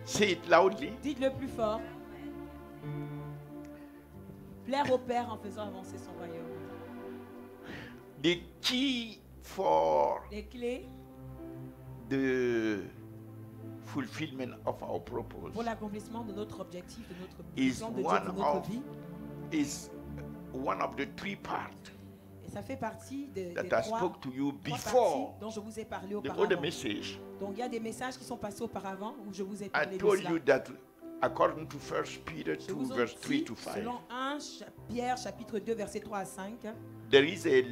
Say it loudly. Dites-le plus fort. Plaire au Père en faisant avancer son royaume. The key for Les clés the fulfillment of our purpose pour l'accomplissement de notre objectif, de notre is vision de Dieu one pour notre of vie. is one of the three parts Et ça fait partie des that I trois spoke to you parties before dont je vous ai parlé the auparavant. other message. Donc il y a des messages qui sont passés auparavant où je vous ai I parlé de told cela. you that according to 1 Peter Je 2 vous ai verse 3 dit, to 5, selon 1 Pierre chapitre 2 verset 3 à 5, there is a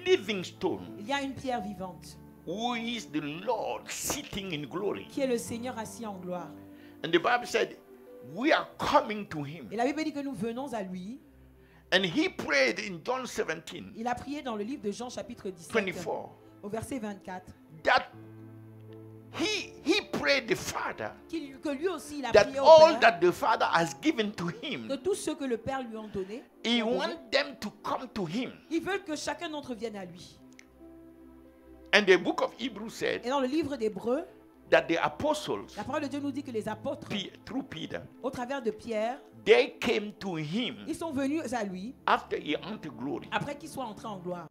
living stone il y a une pierre vivante who is the Lord sitting in glory. qui est le Seigneur assis en gloire. And the Bible said, we are coming to him. Et la Bible dit que nous venons à lui. And he prayed in John 17, Il a prié dans le livre de Jean chapitre 17 24, au verset 24 that he prayed the Father que lui aussi il a that prié au all Père that the Father has given to que him, tous ceux que le Père lui a donné, he wants them to come to him. ils veulent que chacun d'entre eux vienne à lui. And the book of Hebrews said Et dans le livre d'Hébreux, that the apostles, la parole de Dieu nous dit que les apôtres, through Peter, au travers de Pierre, they came to him ils sont venus à lui after he entered glory. après qu'il soit entré en gloire.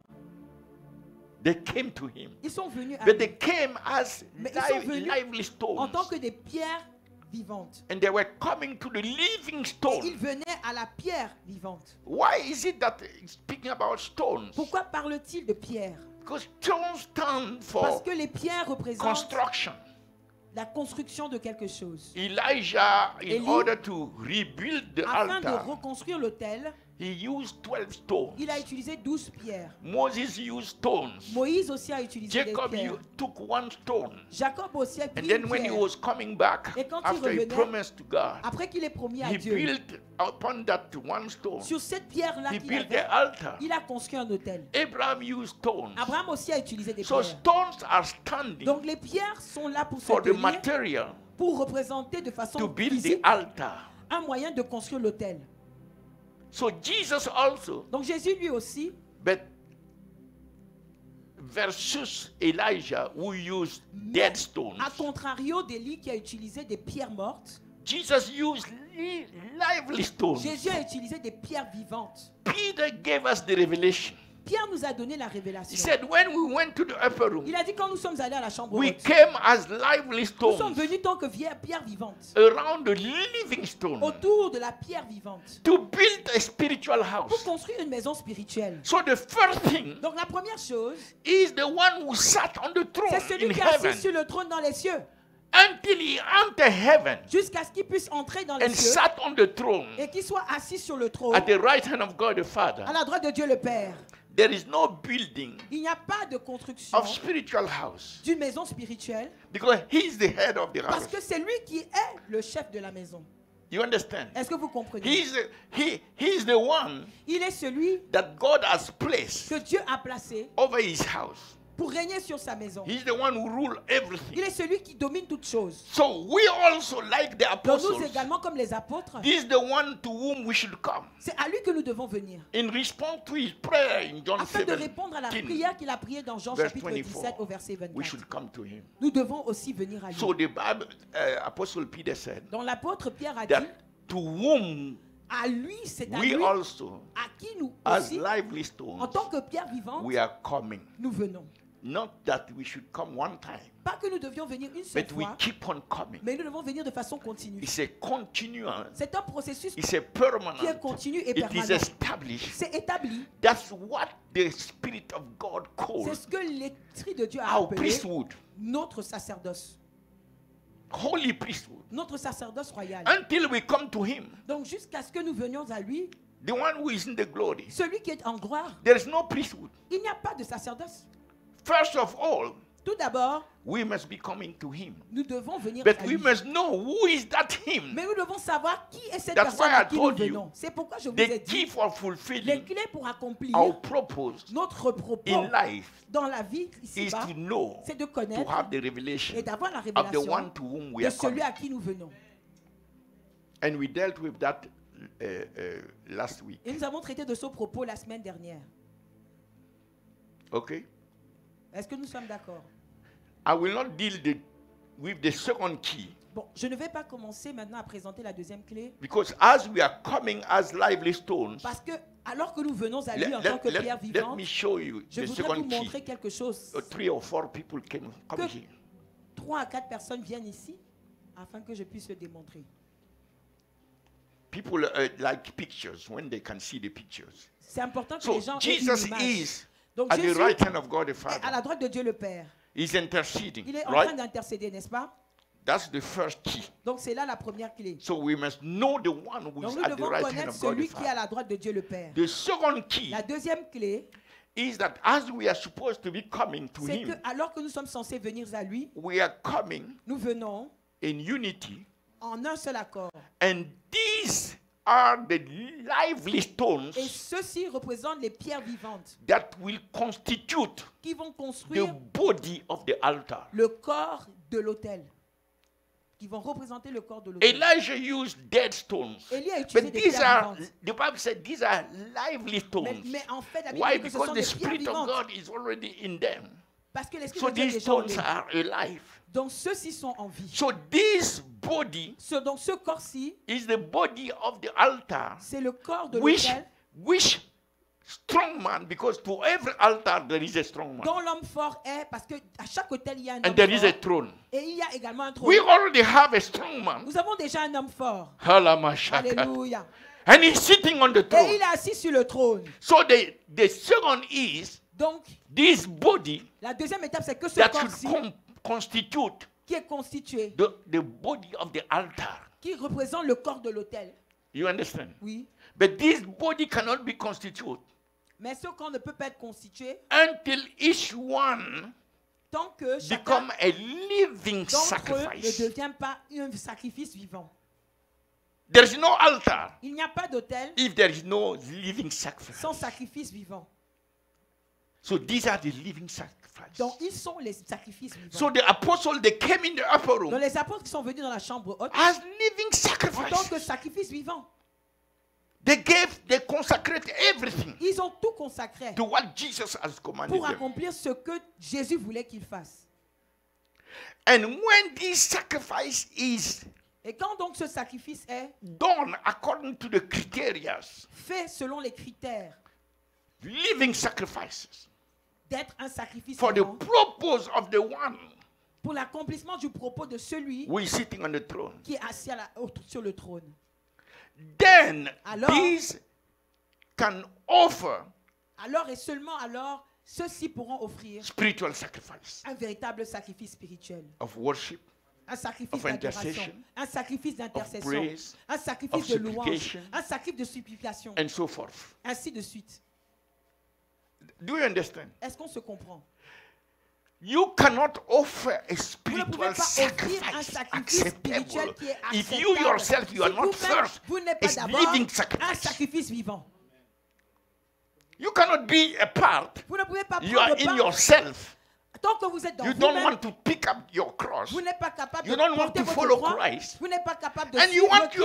They came to him. Ils sont venus à But they lui came as Mais ils sont venus lively en stones. tant que des pierres vivantes. And they were coming to the living Et ils stone. venaient à la pierre vivante. Why is it that it's speaking about stones? Pourquoi parle-t-il de pierre? Because stones stand Parce for que les pierres représentent construction. la construction de quelque chose. Elijah, in Élie, order to rebuild the Afin de altar, reconstruire l'autel, he used 12 stones. il a utilisé 12 pierres. Moses used stones. Moïse aussi a utilisé Jacob des pierres. took one stone. Jacob aussi a And pris then une when he pierre. was coming back, Et quand il after he revenait, promised to God, Après qu'il ait promis à he Dieu, built upon that one stone. sur cette pierre-là He qu'il built the avait, altar. il a construit un autel. Abraham used stones. Abraham aussi a utilisé des So pierres. stones are standing Donc les pierres sont là pour se for the tenir, material pour représenter de to façon build the physique altar. un moyen de construire l'autel. So Jesus also, Donc Jésus lui aussi, but versus Elijah who used dead stones. à contrario d'Élie qui a utilisé des pierres mortes, Jesus used lively stones. Jésus a utilisé des pierres vivantes. Peter gave us the revelation. Pierre nous a donné la He révélation. said, when we went to the upper room, Il a dit quand nous sommes allés à la chambre we haute, came as lively nous sommes stones venus tant que pierres vivantes, around the living stone autour de la pierre vivante, to build a spiritual pour house. construire une maison spirituelle. So the first thing Donc la première chose, is the one who sat on the throne c'est celui in qui est assis heaven sur le trône dans les cieux, until he entered heaven jusqu'à ce qu'il puisse entrer dans les and cieux sat on the throne et qu'il soit assis sur le trône at the right hand of God the Father. à la droite de Dieu le Père. There is no building Il n'y a pas de construction of spiritual house d'une maison spirituelle because he is the head of the parce house. que c'est lui qui est le chef de la maison. You understand? Est-ce que vous comprenez? He is the one Il est celui that God has placed que Dieu a placé over his house. pour régner sur sa maison. He's the one who rules Il everything. est celui qui domine toutes choses. So we also, like the Donc nous apostles, également, comme les apôtres, this is the one to whom we should come. c'est à lui que nous devons venir. In response to his prayer in John Afin de répondre à la 17, prière qu'il a priée dans Jean verse chapitre 24, 17 au verset we 24. should come to him. Nous devons aussi venir à lui. So the Bible, Apostle Peter said Donc l'apôtre Pierre a dit, that to whom à lui, c'est à we lui, also, à qui nous as aussi, lively en stones, tant que pierre vivante, we are coming. nous venons. Not that we should come one time, Pas que nous devions venir une seule but we fois, keep on coming. mais nous devons venir de façon continue. It's a continuous, C'est un processus it's a qui est permanent, continu et it is permanent. established. C'est établi. That's what the Spirit of God C'est calls ce que l'Esprit de Dieu a our appelé priesthood, notre sacerdoce. holy priesthood. Notre sacerdoce royal. Until we come to Him, Donc jusqu'à ce que nous venions à lui, the one who is in the glory, celui qui est en gloire, there is no priesthood. il n'y a pas de sacerdoce. First of all, Tout d'abord, we must be coming to Him. nous devons venir But à we lui. must know who is that Him. Mais nous devons savoir qui est cette That's personne why à I qui nous told you, venons. C'est pourquoi je vous ai The key dit, for les fulfilling clés pour accomplir our purpose notre propos in life dans la vie is ici-bas, to know, c'est de to connaître have the revelation et d'avoir la of the révélation one to whom we de are coming. celui à qui nous venons. And we dealt with that last week. Et nous avons traité de ce propos la semaine dernière. Okay? Est-ce que nous sommes d'accord? I will not deal with the second key. Bon, je ne vais pas commencer maintenant à présenter la deuxième clé. Because as we are coming as lively stones, Parce que alors que nous venons à lui en tant que pierre let vivante, me show you je the voudrais vous second key. montrer quelque chose. 3 or 4 people can come Que here. 3 à 4 personnes viennent ici afin que je puisse le démontrer. People like pictures when they can see the pictures. C'est important que So les gens aient une Jesus image. is Donc at the Jésus right hand of God the est à Father. la droite de Dieu le Père. He's interceding, Il est en train right? d'intercéder, n'est-ce pas? That's the first key. Donc c'est là la première clé. So we must know the one who Donc is nous at the devons right hand connaître of God the celui qui est à Father. la droite de Dieu le Père. The second key La deuxième clé, is that as we are supposed to be coming to c'est que him, alors que nous sommes censés venir à lui, we are coming nous venons in unity, en un seul accord. and these are the lively stones Et ceux-ci représentent les pierres vivantes that will constitute qui vont the construire body of the altar. le corps de l'autel. Qui vont représenter le corps de l'autel. Elijah used dead stones. Élie a utilisé But des these pierres are, vivantes. the Bible said these are lively stones. Mais en fait, la Bible Why? dit que ce Because sont the des pierres Spirit of vivantes. God is already in them. Parce que l'Esprit So de Dieu est these déjà en stones eux. are alive. Donc ceux-ci sont en vie. So this body Donc ce corps-ci, is the body of the altar, c'est le corps de which l'autel strong man, because to every altar there is a strong man, dont l'homme fort est, parce que à chaque autel il y a un and homme there is a fort. throne. Et il y a également un trône. We already have a strong man. Nous avons déjà un homme fort. Halamashaka. Alléluia. And he's sitting on the Et throne. il est assis sur le trône. So the second is Donc this body la deuxième étape, c'est que ce that should corps-ci, constitute qui est constitué, the body of the altar. qui représente le corps de l'autel. You understand? Oui. But this body cannot be constituted Mais ce corps ne peut pas être constitué until each one tant que chacun become a living d'entre eux ne sacrifice. devient pas un sacrifice vivant. There is no altar Il n'y a pas d'autel if there is no living sacrifice. sans sacrifice vivant. So these are the living sacrifices. Donc ils sont les sacrifices vivants. So the apostles, they came in the upper Donc room les apôtres qui sont venus dans la chambre haute as living en tant que sacrifices. sacrifice vivant, They consecrate everything ils ont tout consacré to what Jesus has commanded pour them. accomplir ce que Jésus voulait qu'ils fassent. And when this sacrifice is Et quand donc ce sacrifice est done according to the criteria, fait selon les critères living sacrifices, d'être un sacrifice for the vivant, purpose of the one pour l'accomplissement du propos de celui who is sitting on the throne, qui est assis sur le trône, then Alors- these can offer alors et seulement alors, ceux-ci pourront offrir spiritual sacrifice un véritable sacrifice spirituel, of worship, un sacrifice Of d'adoration, intercession, un sacrifice d'intercession, praise, un sacrifice of de louange, supplication, un sacrifice de supplication, and so forth. ainsi de suite. Do you understand? Est-ce qu'on se comprend? You cannot offer a Vous ne spiritual pouvez pas offrir un sacrifice sacrifice spirituel acceptable qui est if acceptable. you yourself, you are Si not vous-même, first vous n'êtes pas a d'abord living un sacrifice. sacrifice vivant. You cannot be a part. Vous ne pouvez pas You are prendre in part. yourself. Tant que vous êtes dans You don't vous-même, want to pick up your cross. vous n'êtes pas capable You de don't want porter to votre follow croix. Christ. Vous n'êtes pas capable de And you suivre want Christ.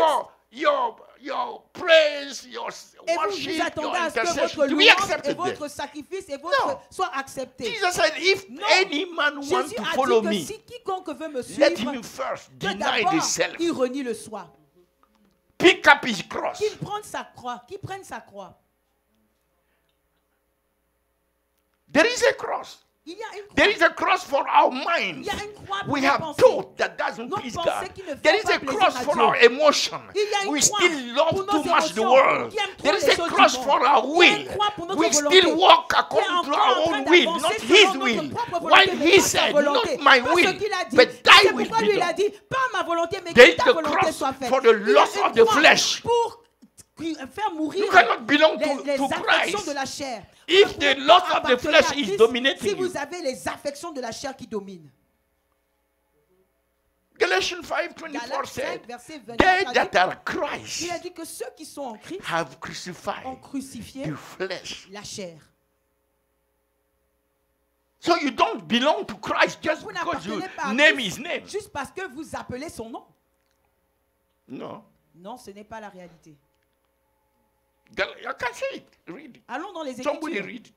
your praise, your Et vous worship, vous your attendez à ce que intercession votre to be louange et accepted there. votre sacrifice et votre No. soit accepté. Jesus said, if Non. any man wants Jésus to a follow dit que me, si quiconque veut me let suivre, him first que deny d'abord himself, il renie le soi. pick up his cross. Qu'il prenne sa croix, qu'il prenne sa croix. There is a cross. Il y a une croix. There is a cross for our Il minds. y a une croix pour We nos have pensées. thought that doesn't Nos please pensées God. qui ne font There is pas a plaisir cross à for Dieu. our emotion. Il y a une We croix still pour love nos too much the émotions, world. qui aiment trop There is les a choses cross du for monde. our Il y a will. une croix pour notre We volonté. still walk Qui est according to encore our en train own will, d'avancer not selon His notre will. propre Why volonté, mais He pas sa said, volonté. not my Pas ce will, qu'il a dit. but thy C'est will pourquoi be lui il a done. dit, pas ma volonté, mais There que is ta the volonté cross soit faite. for the Il y a loss une of the croix flesh. pour faire mourir You cannot belong les to affections Christ de la chair. if Vous ne the pouvez lust pas of the appartenir flesh à is Christ dominating si you. vous avez les affections de la chair qui dominent. Galatians 5:24 Galates 5, said, verset 24, they a that dit- are il Christ a dit que ceux qui sont en Christ have ont crucified crucifié the flesh. la chair. So you don't belong to Christ just Vous because you n'appartenez pas à name Christ His name. juste parce que vous appelez son nom. No. Non, ce n'est pas la réalité. You can say it. Read it. Allons dans les Somebody Écritures. read it.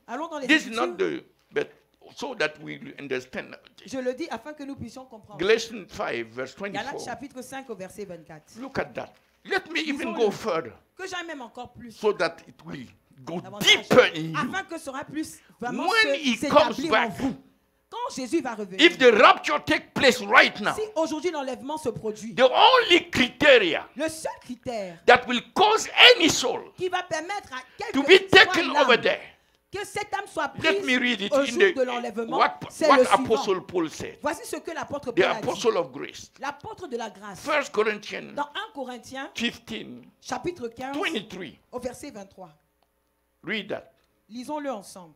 Allons dans les This is Écritures. not the, but so that we understand. Je le dis afin que nous puissions comprendre. Galatians 5, verse Galates 24. chapitre 5 au verset 24. Look at that. Let me even Lisons-le. go further Que j'aille même encore plus. so that it will go davantage, deeper in you. afin que sera plus vraiment When he s'établir comes en back, vous. Quand Jésus va revenir, If the rapture takes place right now, si aujourd'hui l'enlèvement se produit, the only criteria le seul critère that will cause any soul qui va permettre à to quelque be taken soit over l'âme, there. que cette âme soit Let me read prise it au in jour de the l'enlèvement, what c'est le suivant. Apostle Paul said. Voici ce que l'apôtre The Paul a dit. Apostle of Grace. L'apôtre de la grâce. 1 Corinthians Dans 1 Corinthiens, 15, chapitre 15, 23. au verset 23. Read that. Lisons-le ensemble.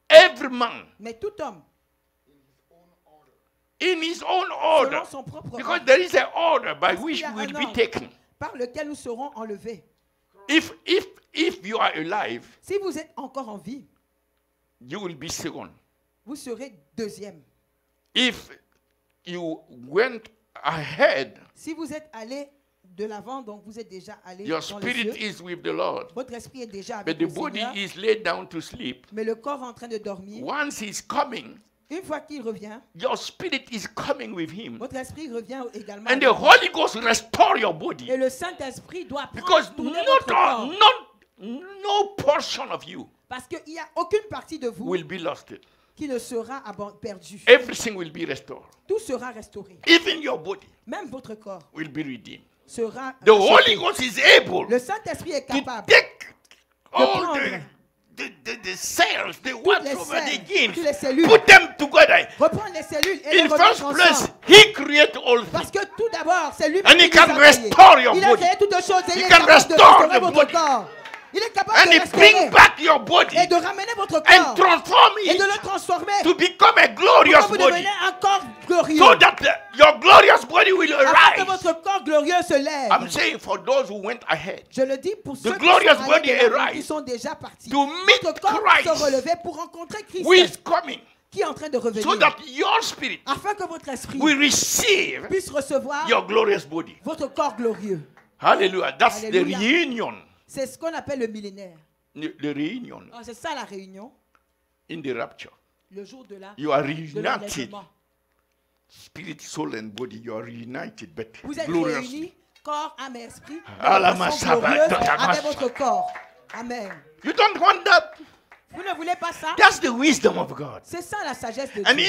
Every man Mais tout homme, in his own order, selon son propre because ordre, there is an order by Parce which qu'il y a we will un be ordre. taken. par lequel nous serons enlevés. If you are alive, Si vous êtes encore en vie, you will be second. vous serez deuxième. If you went ahead, Si vous êtes allé de l'avant, donc vous êtes déjà allé your dans les spirit cieux, is with the Lord, votre esprit est déjà but avec the le body Seigneur, is laid down to sleep. mais le corps est en train de dormir. Once he's coming, Une fois qu'il revient, your spirit is coming with him. votre esprit revient également. And avec the vous. Holy Ghost restore your body. Et le Saint-Esprit doit Because prendre tourner votre corps. no portion of you Parce qu'il n'y a aucune partie de vous will be lost. qui ne sera perdue. Everything will be restored. Tout sera restauré. Even your body Même votre corps will be redeemed. sera The racheté. Holy Ghost is able Le Saint-Esprit est to capable take all prendre the cells, the toutes whatsoever, les the cellules, toutes les genes, cellules, put them together. reprendre les cellules et les In remettre first place, ensemble. He created all Parce things. que tout d'abord, c'est lui And qui he nous can a créé. restore your Il a body. créé toutes choses et He il est can capable de restore restaurer the votre body. corps. Il est capable And de He restaurer bring back your body et de ramener votre and corps transform et de le it transformer to become a pour glorious que vous body, devenez un corps glorieux. so that your glorious body will Afin que arise. votre corps glorieux se lève. I'm saying for those who went ahead, Je le dis pour ceux qui glorious sont, body allés de l'avant, arise qui sont déjà partis. to meet Votre corps Christ, se relever pour rencontrer Christ who is coming, qui est en train de revenir. so that your spirit Afin que votre esprit will receive puisse recevoir your glorious body. votre corps glorieux. Hallelujah. That's the Hallelujah. reunion. C'est ce qu'on appelle le millénaire. The reunion Alors, c'est ça la réunion, in the rapture. le jour de la You are de reunited. l'enlèvement. Spirit, soul, and body, you are reunited, but Vous êtes glorious. réunis, corps, âme et esprit, Ah, la de façon massaba, glorieuse la avec massaba. votre corps. Amen. You don't want that? Vous ne voulez pas ça? That's the wisdom of God. C'est ça la sagesse de And Dieu.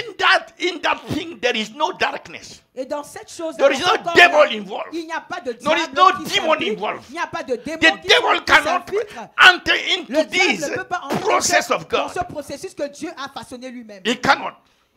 in that thing, there is no darkness. Et dans cette chose, There is no devil involved. il n'y a pas de There is diable no qui demon s'implique. involved. Il n'y a pas de The démon qui devil cannot s'infiltre. enter Le into diable this ne peut pas entrer process of dans God. ce processus que Dieu a façonné lui-même. He cannot.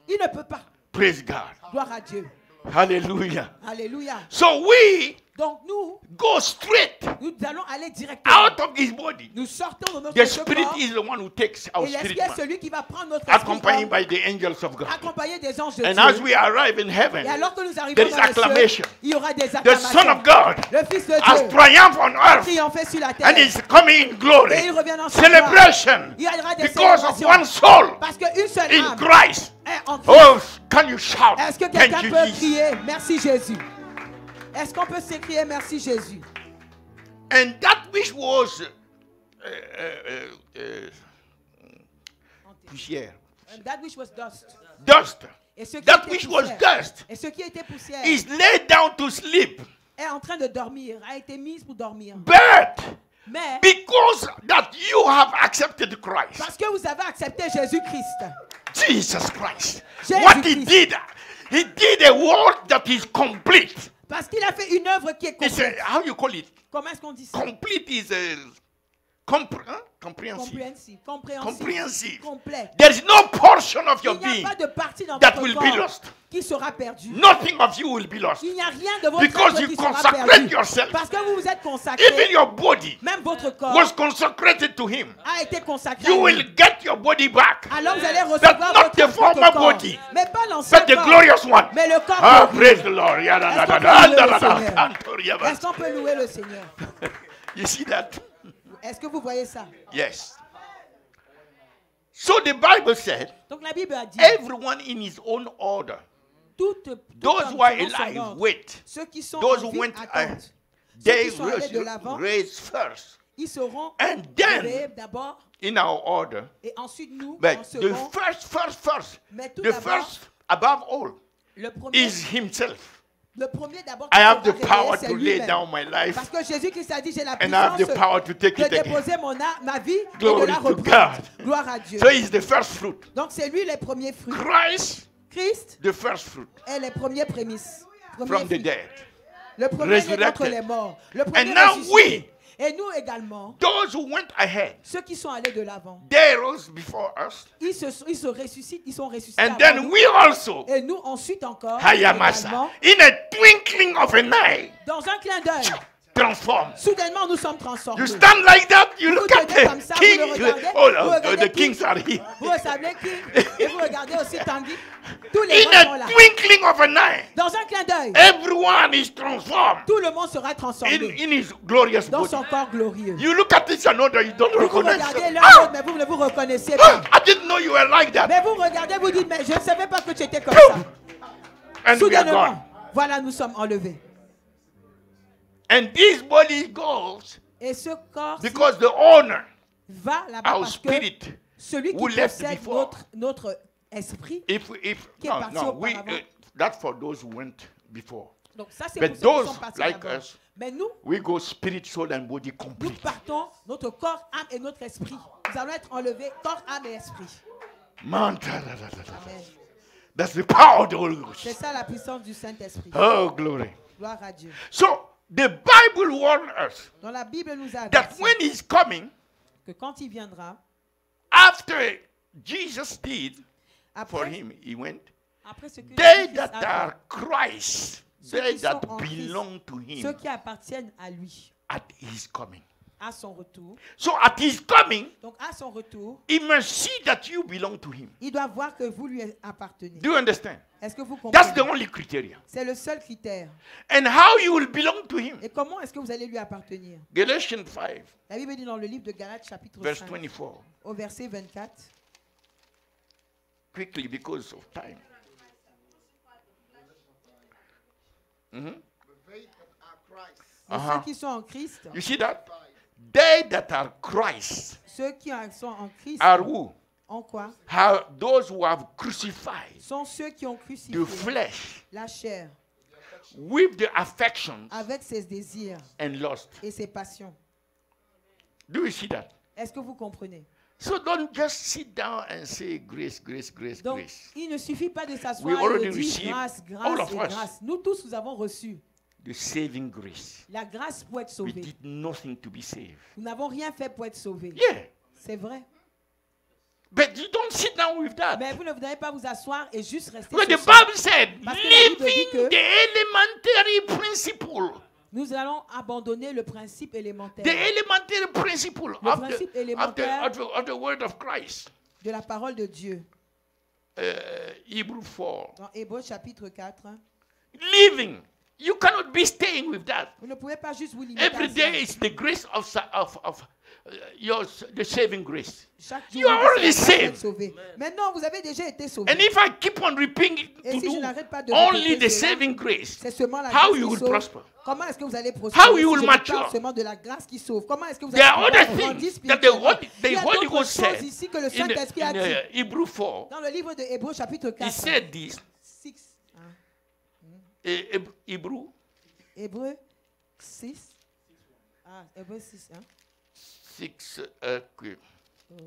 Il ne peut pas. Praise God. Gloire à Dieu. Hallelujah. Alléluia. So we Donc nous go straight allons aller directement. out of his body. Nous sortons de notre The Spirit corps. is the one who takes our Et spirit l'esprit est man, celui qui va prendre notre esprit accompanied homme, by the angels of God. accompagné des anges de And Dieu. as we arrive in heaven, Et alors que nous arrivons there is dans les acclamation. cieux, il y aura des The Son acclamations. of God Le Fils de has Dieu triumphed on a earth triomphé sur la and terre. is coming in glory. Et il revient dans sa Celebration Il y aura des because of célébrations. one soul Parce qu'une seule in âme Christ. est en Christ. Oh, can you shout? Est-ce que Thank quelqu'un you, peut Jesus. crier merci Jésus? Est-ce qu'on peut s'écrier merci Jésus? And that which was poussière, And that which was dust. dust, Et ce qui that était which was poussière, dust et ce qui était poussière is laid down to sleep. est en train de dormir, a été mise pour dormir. But Mais because that you have accepted Christ, parce que vous avez accepté Jésus-Christ, Jesus Christ, Jésus what he Christ. he did a work that is complete. parce qu'il a fait une œuvre qui est It's complète. how you call it? Comment est-ce qu'on dit ça? Complete is comprehensive. Compréhensive. Compréhensive. Comprehensive. Complète. There is no portion of your Il n'y a being pas de partie dans that votre will be corps lost. qui sera perdue. Nothing of you will be lost. Il n'y a rien de votre Because être you qui sera consecrate perdu. yourself. Parce que vous vous êtes consacré. Even your body Même votre corps was consecrated to him. a été consacré. You à will lui. get your body back. Alors vous allez But recevoir not votre the former corps. body, Mais pas l'ancien but the corps. glorious one. Mais le corps Ah, glorieux. praise the Lord. Est-ce qu'on peut louer le Seigneur? You see that? Est-ce que vous voyez ça? Yes. So the Bible said, Donc la Bible a dit, everyone in his own order. tout Those homme who are selon son alive, ordre. wait. Ceux qui sont Those en who vie went attendent. ahead, Ceux they qui sont allés de l'avant, raised first. ils seront And réveillés then d'abord. in our order. Et ensuite, nous, But en the second, first, mais tout the d'abord, first above all le premier, is himself. le premier d'abord I qui have sera the power révélé, c'est to lay lui-même. down my life Parce que Jésus-Christ a dit, j'ai la and I have the puissance power to take de it again. déposer ma vie et Glory de la to reprendre. God. Gloire à Dieu. So he's the first fruit. Donc c'est lui les premiers fruits. Christ, Christ the first fruit est les premiers prémices. Premier from the fruit. dead. Le premier né resurrected. d'entre les morts. Le premier And now ressuscité. Et nous également, Those who went ahead, ceux qui sont allés de l'avant, they rose before us. ils se ressuscitent, ils sont ressuscités And avant then nous. we also, Et nous ensuite encore, Hayamasa, également, in a twinkling of an eye, dans un clin d'œil, transformed. soudainement nous sommes transformés. You stand like that, you Vous look at tenez comme the ça, vous le king. regardez, Oh, vous regardez the King. kings are here. Vous savez qui? Et vous regardez aussi Tanguy. Tous les In rois sont là. a twinkling of an eye, Dans un clin d'œil, everyone is transformed tout le monde sera transformé in his glorious dans body. son corps glorieux. You look at each another, you don't Vous recognize regardez them. l'un l'autre, mais vous ne vous reconnaissez pas. I didn't know you were like that. Mais vous regardez, vous dites, mais je ne savais pas que tu étais comme ça. And we are Soudainement, gone. voilà, nous sommes enlevés. And this body goes Et ce corps because the owner, va là-bas our parce que spirit, celui who qui left possède before. notre esprit, if qui est no, parti no, we, auparavant. that's for those who went before. donc ça c'est But pour ceux qui those sont partis like d'abord. us, Mais nous, we go spirit, soul, and body nous complete. partons, notre corps, âme et notre esprit. Nous allons être enlevés, corps, âme et esprit. Man, Amen. that's the power of the Holy C'est Ghost. ça la puissance du Saint-Esprit. Oh, glory. Gloire à Dieu. So the Bible warns us Dans la Bible nous a that averti when he's coming, que quand il viendra, after Jesus did for après, him, he went. après ce que They Jésus-Christ that a are fait, Christ, Ceux they qui that sont en Christ, belong to ceux him qui appartiennent à lui, at his coming. à son retour. So at his coming, Donc à son retour, he must see that you belong to him. il doit voir que vous lui appartenez. Do you understand? Est-ce que vous That's the comprenez? only criteria. C'est le seul critère. And how you will belong to him. Et comment est-ce que vous allez lui appartenir? Galatians 5, La Bible dit dans le livre de Galates chapitre verse 5 24. au verset 24. Quickly because of time. Mhm. Mais Uh-huh. ceux qui sont en Christ, You see that? They that are Christ ceux qui sont en Christ, are who? en quoi? Those who have crucified Sont ceux qui ont crucifié the flesh la chair with the affections avec ses désirs and lust. et ses passions. Do you see that? Est-ce que vous comprenez? So don't just sit down and say grace, grace, grace, Donc, grace. il ne suffit pas de We s'asseoir already et de dire received, grâce, all grâce of et us. grâce. Nous tous, nous avons reçu The saving grace. la grâce pour être We sauvés. did nothing to be saved. Nous n'avons rien fait pour être sauvés. Yeah. C'est vrai. But you don't sit down with that. Mais vous ne devez pas vous asseoir et juste rester But sur the ça. Bible said, Parce que la Bible dit living que- the elementary principle. Nous allons abandonner le principe élémentaire The elementary principle Le of principe the, élémentaire of the word of Christ. de la parole de Dieu. Hebrew 4. Dans Hébreux chapitre 4, Living. You cannot be staying with that. vous ne pouvez pas juste vous limiter Every à ça. day is the grace of the saving grace. Chaque jour, You are vous already êtes saved. sauvé. Maintenant, vous avez déjà été sauvé. And if I keep on repeating Et to si je do n'arrête pas de only répéter the cela, saving grace, c'est seulement la how grâce you qui will sauve. prosper? Comment est-ce que vous allez prospérer? How you Si will je parle mature? seulement de la grâce qui sauve. Comment est-ce que vous There allez are pouvoir other grandir things that spirituellement? the Il y a Holy d'autres Ghost choses said ici que le in Saint-Esprit a dit. Hebrew 4. Dans le livre de Hébreux chapitre 4. He said this. 6. Hebrew Hébreux 6. Ah, Hébreux 6. Hein? 6.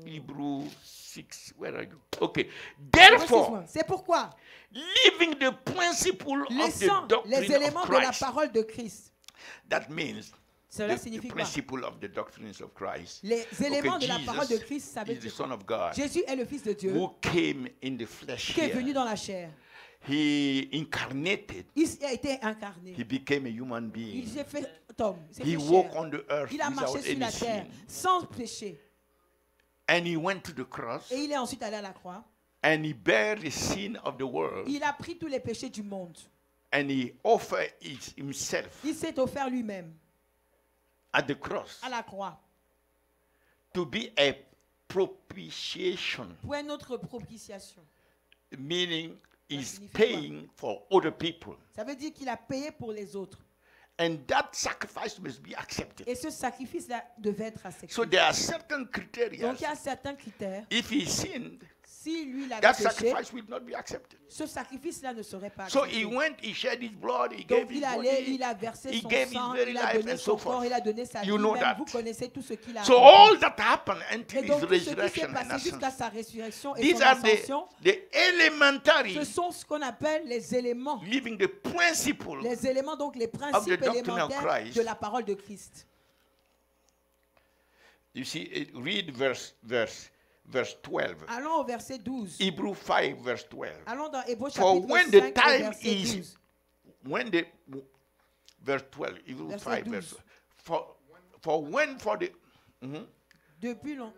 Hebrew 6. Where are you? Okay. Hébreux 6, Therefore, ouais. C'est pourquoi, living the principle of the laissant les doctrine éléments of de la Christ. parole de Christ, That means cela the signifie quoi? principle of the doctrines of Christ. Les éléments de la Jesus parole de Christ, ça veut is the dire Son of God Jésus est le Fils de Dieu who came in the flesh qui est venu here. dans la chair. He incarnated. Il a été incarné. He became a human Il being. s'est fait homme. Il s'est He fait walked chair. on the earth Il a marché without sur la any terre sin. sans péché. And he went to the cross Et il est ensuite allé à la croix. and he bare the sin of the world Il a pris tous les péchés du monde. and he offered himself Il s'est offert lui-même at the cross à la croix to be a propitiation, pour notre propitiation. meaning he's signifie quoi? paying for other people. Ça veut dire qu'il a payé pour les autres. And that sacrifice must be accepted. Et ce sacrifice-là devait être accepté. So there are certain Donc criteria. il y a certains critères. If he sinned, Si lui, il avait that péché, sacrifice will not be accepted. ce sacrifice-là ne serait pas So accepté. he went, he shed his blood, he Donc gave his il allait, body, il a versé he son gave his sang, very il a life donné and son so forth. corps, il a donné sa vie. You know Même that. vous connaissez tout ce qu'il a So accompli. all that happened until Et his donc tout ce qui s'est resurrection and passé jusqu'à ascension. sa résurrection et These son are ascension, the elementary, ce sont ce qu'on appelle les éléments. living the principle. Les éléments, donc les Of the principes doctrine of élémentaires Christ. de la parole de Christ. You see, read verse 12. Allons au verset 12. Hebrew 5 verse 12. Allons dans Hébreux For chapitre when 5 the au time verset is 12. when the verse 12, Hebrew Verset 5 12. verse for when for the Depuis long.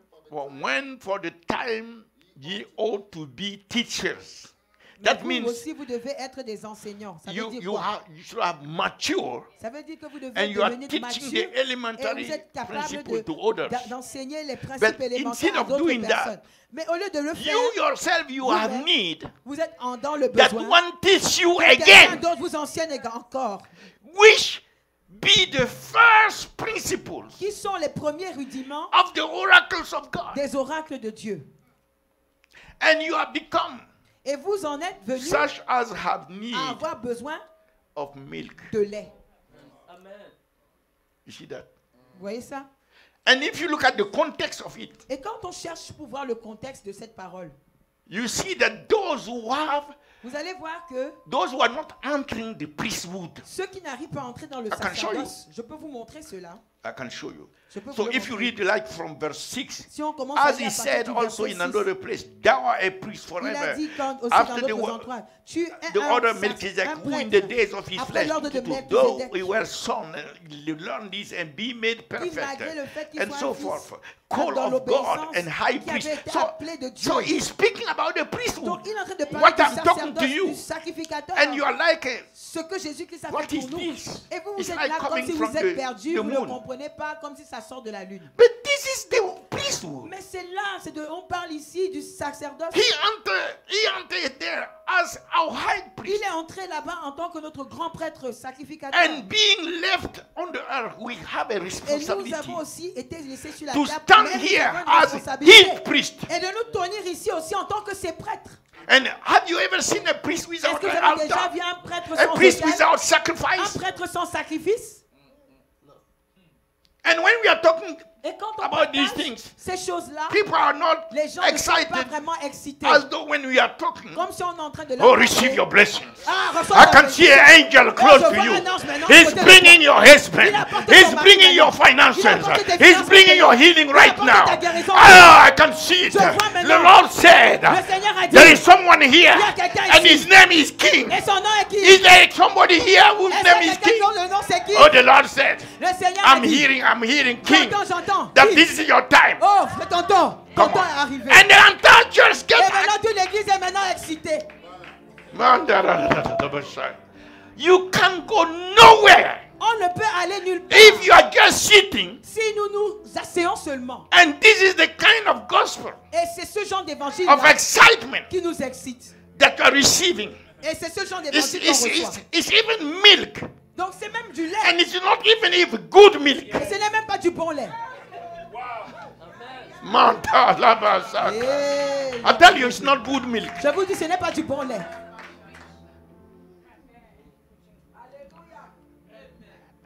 for the time ye ought to be teachers. Mais That vous means aussi, vous devez être des enseignants. Ça veut dire you quoi? should have mature Ça veut dire que vous devez and you are devenir teaching mature the et elementary vous êtes capable principle to others. d'enseigner les But principes élémentaires instead à of d'autres doing personnes. that, Mais au lieu de le faire, You yourself, you have Vous-même, need vous êtes dans le that besoin. one teach you Que quelqu'un again, d'autre vous enseigne encore. which be the first principles Qui sont les premiers rudiments of the oracles of God. des oracles de Dieu. And you have become Et vous en êtes venus such as have need à avoir besoin of milk. de lait. You see that? Vous voyez ça? And if you look at the context of it, Et quand on cherche pour voir le contexte de cette parole, you see that those who vous allez voir que are not entering the priesthood. ceux qui n'arrivent pas à entrer dans le I can show you. sacerdoce, je peux vous montrer cela. I can show you. Je peux vous So le if you montrer. read like from verse 6, Si on commence à as lire he à partir said du also verset in 6, another place, thou art a priest il a forever. dit aussi After dans the d'autres endroits, tu es The un other sac- Melchizedek, un who in the prêtre. days of his Après flesh, l'ordre de though Melchizedek, we were son, learn this and be made malgré perfect, le fait qu'il and soit so un fils, forth, call dans of God l'obéissance, and high qui avait priest. été So, appelé de Dieu. so he's speaking about the priesthood. Donc il est en train de parler What du I'm talking to sacerdoce, you, du sacrificateur. and you are like, Ce que Jésus-Christ a what fait is pour nous. this? Et vous, It's vous êtes like là comme coming si from vous êtes the perdu, vous ne moon. comprenez pas, comme si ça sort de la lune. But this is the priesthood. Mais c'est là, on parle ici du sacerdoce. He entered there as our high Il priest. est entré là-bas en tant que notre grand prêtre sacrificateur. And being left on the earth, we have a Et nous responsibility avons aussi été laissés sur la to terre. stand mais nous here avons une as responsabilité. his priest. Et de nous tenir ici aussi en tant que ses prêtres. And have you ever seen a priest Est-ce without que vous an avez déjà altar? vu un prêtre A sans priest autel? without Un sacrifice? prêtre sans sacrifice? And when we are talking Et quand on about these partage things, ces choses-là, people are not les gens ne sont pas excited vraiment excités. as though when we are talking, Comme si on est en train de leur oh, parler. receive your blessings. Ah, reçois I ta can see bénédiction. an angel close je to vois you. un ange maintenant He's à côté de bringing your husband. Il apporte He's ton mari bringing your maintenant. finances. Il apporte tes He's finances bringing your maintenant. healing Il right apporte now. ta guérison Ah, I can see it. Je vois The maintenant. Lord said, Le Seigneur a dit, there is someone here, il y a quelqu'un and ici. his name is King. Et son nom est qui? Is there somebody here whose Est-ce name qu'il y a is quelqu'un King? dont le nom c'est qui? Oh, the Lord said, Le Seigneur a I'm dit, hearing King, j'entends. that Qui? this is your time. Oh, c'est ton temps. Ton Come temps on. est arrivé. And the entire church Et came maintenant, back. toute l'église est maintenant excitée. You can go nowhere On ne peut aller nulle part if you are just sitting. si nous nous asseyons seulement. And this is the kind of gospel Et c'est ce genre d'évangile of excitement qui nous excite. that you are receiving. Et c'est ce genre It's, d'évangile qu'on it's, reçoit. it's, it's even milk. Donc c'est même du lait. And it's not even good milk. Et ce n'est même pas du bon lait. Manta labasaka. Hey. I tell you, it's not good milk. Je vous dis, ce n'est pas du bon lait.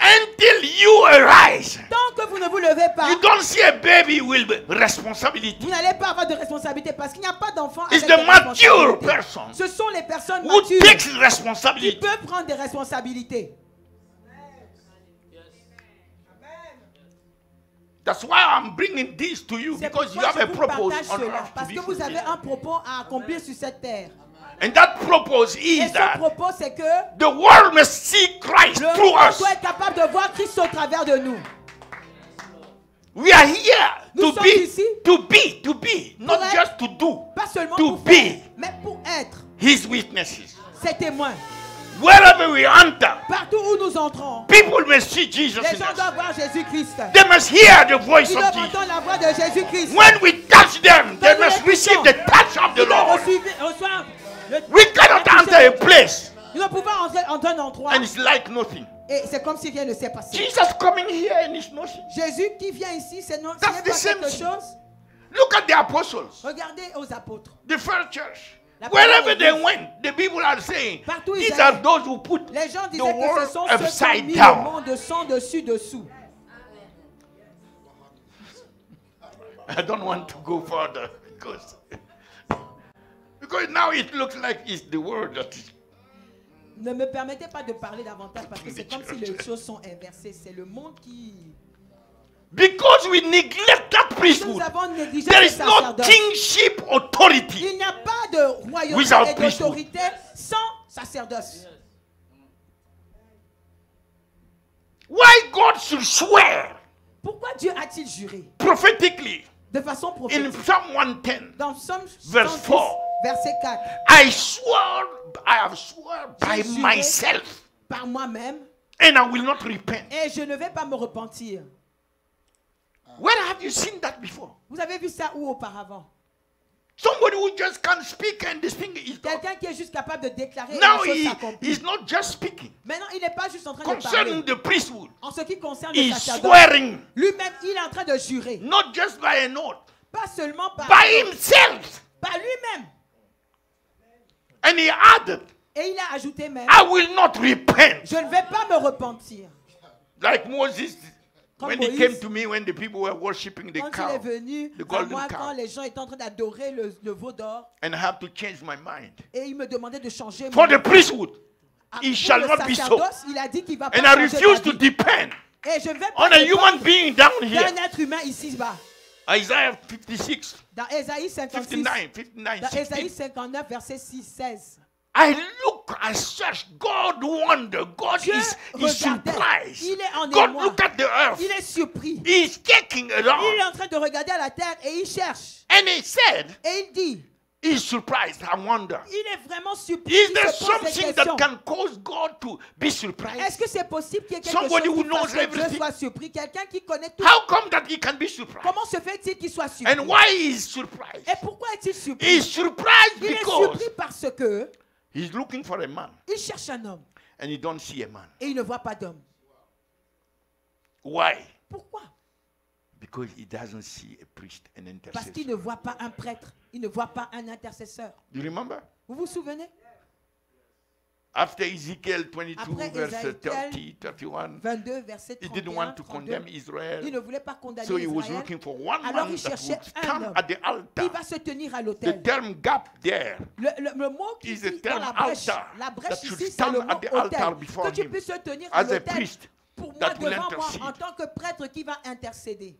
Until you arise, Tant que vous ne vous levez pas, you don't see a baby with responsibility. vous n'allez pas avoir de responsabilité parce qu'il n'y a pas d'enfant It's avec the des mature responsabilités. person Ce sont les personnes who matures takes qui responsibility. peuvent prendre des responsabilités. That's why I'm bringing this to you, C'est because you pourquoi have je a vous purpose partage on cela, earth to parce be que vous avez fulfilled. un propos à accomplir sur cette terre. And that purpose Et is ce that propos, c'est que the world must see Christ le through monde us. doit être capable de voir Christ au travers de nous. We are here Nous to sommes be, ici not pour être- just to do, Pas seulement to pour be faire, mais pour être His witnesses. ses témoins. Wherever we enter, Partout où nous entrons, people must see Jesus les in gens us. doivent voir Jésus-Christ. They must hear the voice Ils of doivent Jesus. entendre la voix de Jésus-Christ. When we touch them, they Quand nous must les receive touchons, the touch of the Ils doivent Lord. reçoivent le- We cannot enter a place Nous ne pouvons pas entrer en un endroit and it's like nothing. Et c'est comme si rien ne s'est passé. Jesus coming here and it's nothing. Jésus qui vient ici, ce n'est That's pas the same quelque thing. chose. Look at the apostles, Regardez aux apôtres. the first church. La Wherever première they église. went, the people are saying, Partout ils these allaient. are those who put Les gens the disaient que ce world sont ceux qui ont upside mis le down. monde sans dessus dessous. I don't want to go further because now it looks like it's the world that is. Ne me permettez pas de parler davantage parce que c'est comme si les choses sont inversées. C'est le monde qui... Because we neglect that Nous priesthood, avons négligé there le is no sacerdoce. kingship authority. Il n'y a pas de royauté Without et priesthood. d'autorité sans sacerdoce. Why God should swear Pourquoi Dieu a-t-il juré prophetically de façon in prophétique Psalm 110, dans Psaume verse 110, 4. verset 4? I have sworn by J'ai juré myself, par moi-même and I will not repent. et je ne vais pas me repentir. Where have you seen that before? Vous avez vu ça où auparavant? Somebody who just can't speak and this thing is gone. Quelqu'un qui est juste capable de déclarer et Now la chose s'accomplit. he's not just speaking. Maintenant, il n'est pas juste en train de Concerning parler. the priesthood, En ce qui concerne le he's sacerdoce, swearing, lui-même, il est en train de jurer. not just by an oath, Pas seulement par himself. lui-même. And he added, Et il a ajouté même, I will not repent. je ne vais pas me repentir. Like Moses, Comme when he Moïse, came to me, when the people were worshipping the quand il cow, est venu the à golden moi, cow. quand les gens étaient en train d'adorer le veau d'or, and I have to change my mind. et il me demandait de changer For mon... the priesthood, Ah, it pour shall le not be so. sacerdoce, il a dit qu'il va pas And I changer refuse to d'avis. depend Et je ne vais on pas a human dépendre being down here. d'un être humain ici-bas. Isaiah 56, Dans Ésaïe 56, 59, dans Ésaïe 16. 59, verset 6, 16. I look, I search. God wonder. God Dieu is regardait. surprised. Il est en God émoi. look at the earth. Il est surpris. He's checking Il est around. en train de regarder à la terre et il cherche. And he said, Et il dit, he's surprised. I wonder. il est vraiment surpris. Is Il there se pose des something questions. that can cause God to be Est-ce surprised? que c'est possible qu'il y ait quelque Somebody chose who qui knows fasse que Dieu everything. soit surpris? Quelqu'un qui connaît tout. How come that he can be surprised? Comment se fait-il qu'il soit surpris? And why he is surprised? Et pourquoi est-il surpris? He's surprised Il est because surpris parce que he's looking for a man il cherche un homme and he don't see a man. et il ne voit pas d'homme. Why? Pourquoi? Because he doesn't see a priest, an Parce qu'il intercessor. ne voit pas un prêtre, il ne voit pas un intercesseur. You remember? Vous vous souvenez? After Ezekiel 22, Après verse Ézéchiel 30, 31, 22, verset he 31, didn't want to 32, condemn Israel. il ne voulait pas condamner So he was Israël. looking for one Alors man il that cherchait would un stand homme. at the Il altar. va se tenir à The l'autel. term gap there Le mot qui is the dit dans term la brèche, altar la that brèche should ici, c'est stand le at mot the altar autel. before Que tu him puisses te tenir à as a l'autel priest pour moi, that will devant moi, intercede. en tant que prêtre qui va intercéder.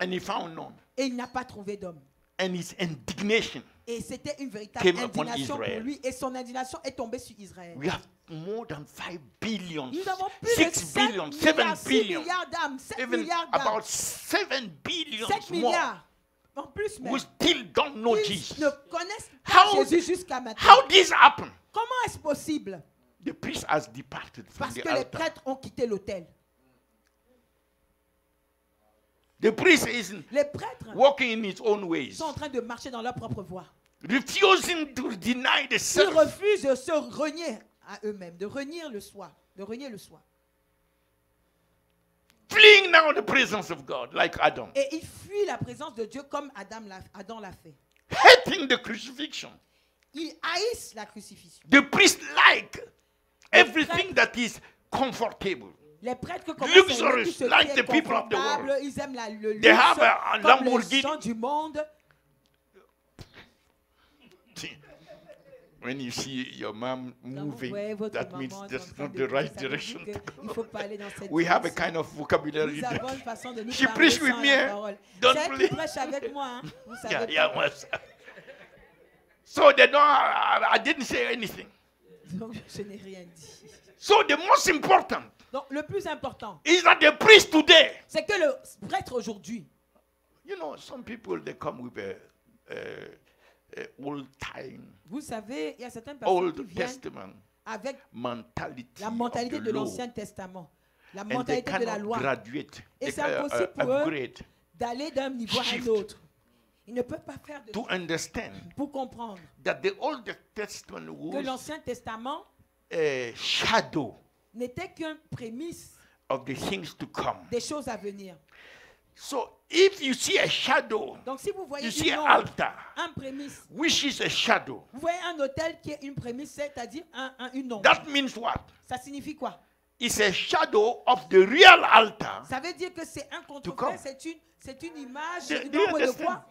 and he found none. Et il n'a pas trouvé d'homme. And his indignation. Et c'était une véritable Came upon indignation pour Israel. lui. Et son indignation est tombée sur Israël. We have more than 5 billion, Nous avons plus de 6 7 billion, 7 milliards, 6 billion, milliards d'âmes, 7 even milliards d'âmes, about 7 billion 7 more milliards, en plus même, who still don't know ils Jesus. ne connaissent pas How- Jésus jusqu'à maintenant. How this happened? Comment est-ce possible? The priest has departed from Parce the que les altar. prêtres ont quitté l'autel. The priest is Les prêtres walking in his own ways, sont en train de marcher dans leur propre voie. refusing to deny the Ils self. refusent de se renier à eux-mêmes, de renier le soi, de renier le soi. Fleeing now the presence of God, like Adam. Et ils fuient la présence de Dieu comme Adam l'a fait. Hating the crucifixion. Ils haïssent la crucifixion. The priest like everything that is comfortable. Les prêtres commencent Luxurious, à aimer tout ce like qui est the people of the confortable. world. Ils aiment le luxe, They have a comme les Lamborghini. gens du monde. See, when you see your mom Quand vous moving, voyez votre that means maman that's en train not de the bouger, right ça veut dire direction. que il faut pas aller dans cette We have a direction. kind of vocabulary Nous avons there. une façon de nous She parler preached with sans me, la eh? parole. Don't C'est elle play. qui prêche avec moi. Hein. Vous savez Yeah, pas. yeah, was. So they don't. I didn't say anything. Donc je n'ai rien dit. So the most important Donc le plus important, is that the priest today. c'est que le prêtre aujourd'hui, You know, some people they come with a old time, vous savez, il y a certaines personnes qui Old viennent Testament avec mentality. la mentalité of the de law, l'Ancien Testament, la and they mentalité de la cannot loi, graduate. Et They c'est can, impossible pour eux upgrade d'aller d'un niveau à Shift. un autre. Ils ne peuvent pas faire de to understand pour comprendre that the Old Testament que was l'Ancien Testament a shadow n'était qu'un prémisse of the things to come. des choses à venir. So if you see a shadow, Donc si vous voyez you see une an ombre, altar, un prémisse, which is a shadow, vous voyez un autel qui est une prémisse, c'est-à-dire une ombre. that means what? Ça signifie quoi? It's a shadow of the real altar. Ça veut dire que c'est un come. contrefait, c'est une image, Do une you ombre de understand? quoi?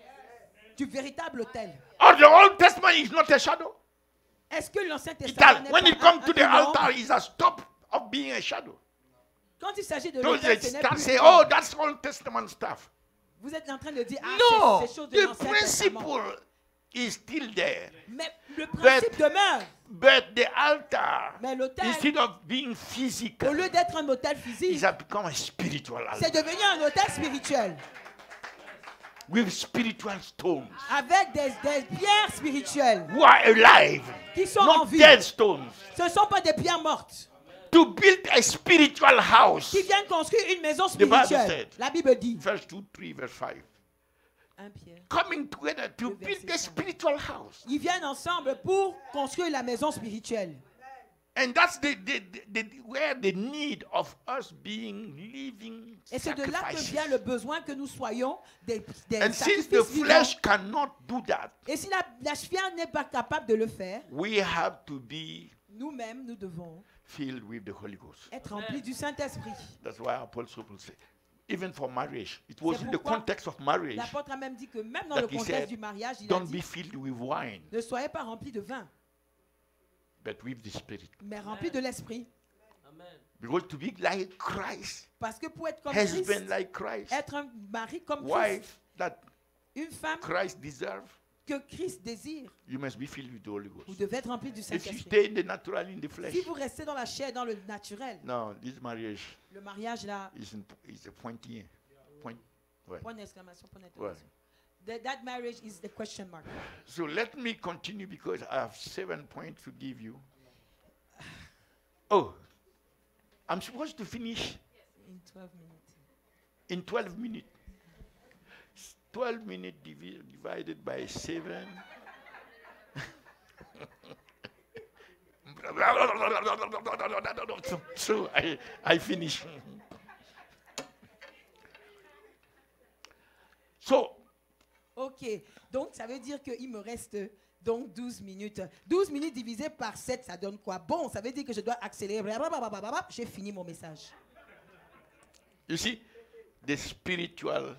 Du véritable autel. Or the Old Testament is not a shadow. Est-ce que l'Ancien It Testament has, n'est when pas it comes to the une ombre? altar, it has stopped of being a shadow. Quand il s'agit de So l'autel, they ce n'est start plus saying, une oh, ombre. that's Old Testament stuff. Vous êtes en train de dire, No, c'est choses de the l'Ancien Testament. principle is still there. Mais le principe demeure. But the altar, Mais l'autel, instead of being au physical, lieu d'être un autel it physique, has become a spiritual c'est altar devenu un autel spirituel. with spiritual stones Avec des pierres spirituelles who are alive, qui sont en not vie. dead stones, Ce ne sont pas des pierres mortes to build a spiritual house. qui viennent construire une maison Bible spirituelle. said. La Bible dit. Verse 2, 3, verse 5. Un Pierre. Coming together to Le verset build a 5. spiritual house. Ils viennent ensemble pour construire la maison spirituelle. And that's where the need of us being living Et c'est de là que sacrifices. vient le besoin que nous soyons des And since the sacrifices vivants. flesh cannot do that, Et si la chair n'est pas capable de le faire, we have to be nous-mêmes, nous devons filled with the Holy Ghost. être remplis du Saint-Esprit. That's why Apostle Paul said, even for marriage, it was C'est in the pourquoi context of marriage L'apôtre a même dit que même dans that le he contexte said, du mariage, il a don't be dit, filled with wine, ne soyez pas remplis de vin, but with the Spirit. mais remplis de l'Esprit. Because to be like Christ, Parce que pour être comme husband Christ, like Christ, être un mari comme Christ, wife that une femme Christ deserves, que Christ désire, you must be filled with the Holy vous Ghost. devez être remplis du If you Saint-Esprit. stay in the natural, in the flesh, Si vous restez dans la chair, dans le naturel, no, this marriage le mariage là, is a pointy point. Ouais. point d'exclamation, point d'interrogation. That marriage is the question mark. So let me continue because I have 7 points to give you. Oh, I'm supposed to finish In 12 minutes. in 12 minutes. 12 minutes divided by 7. So I finish. So, Ok, donc ça veut dire qu'il me reste donc 12 minutes. 12 minutes divisé par 7, ça donne quoi? Bon, ça veut dire que je dois accélérer. Blablabla. J'ai fini mon message. you see, the spiritual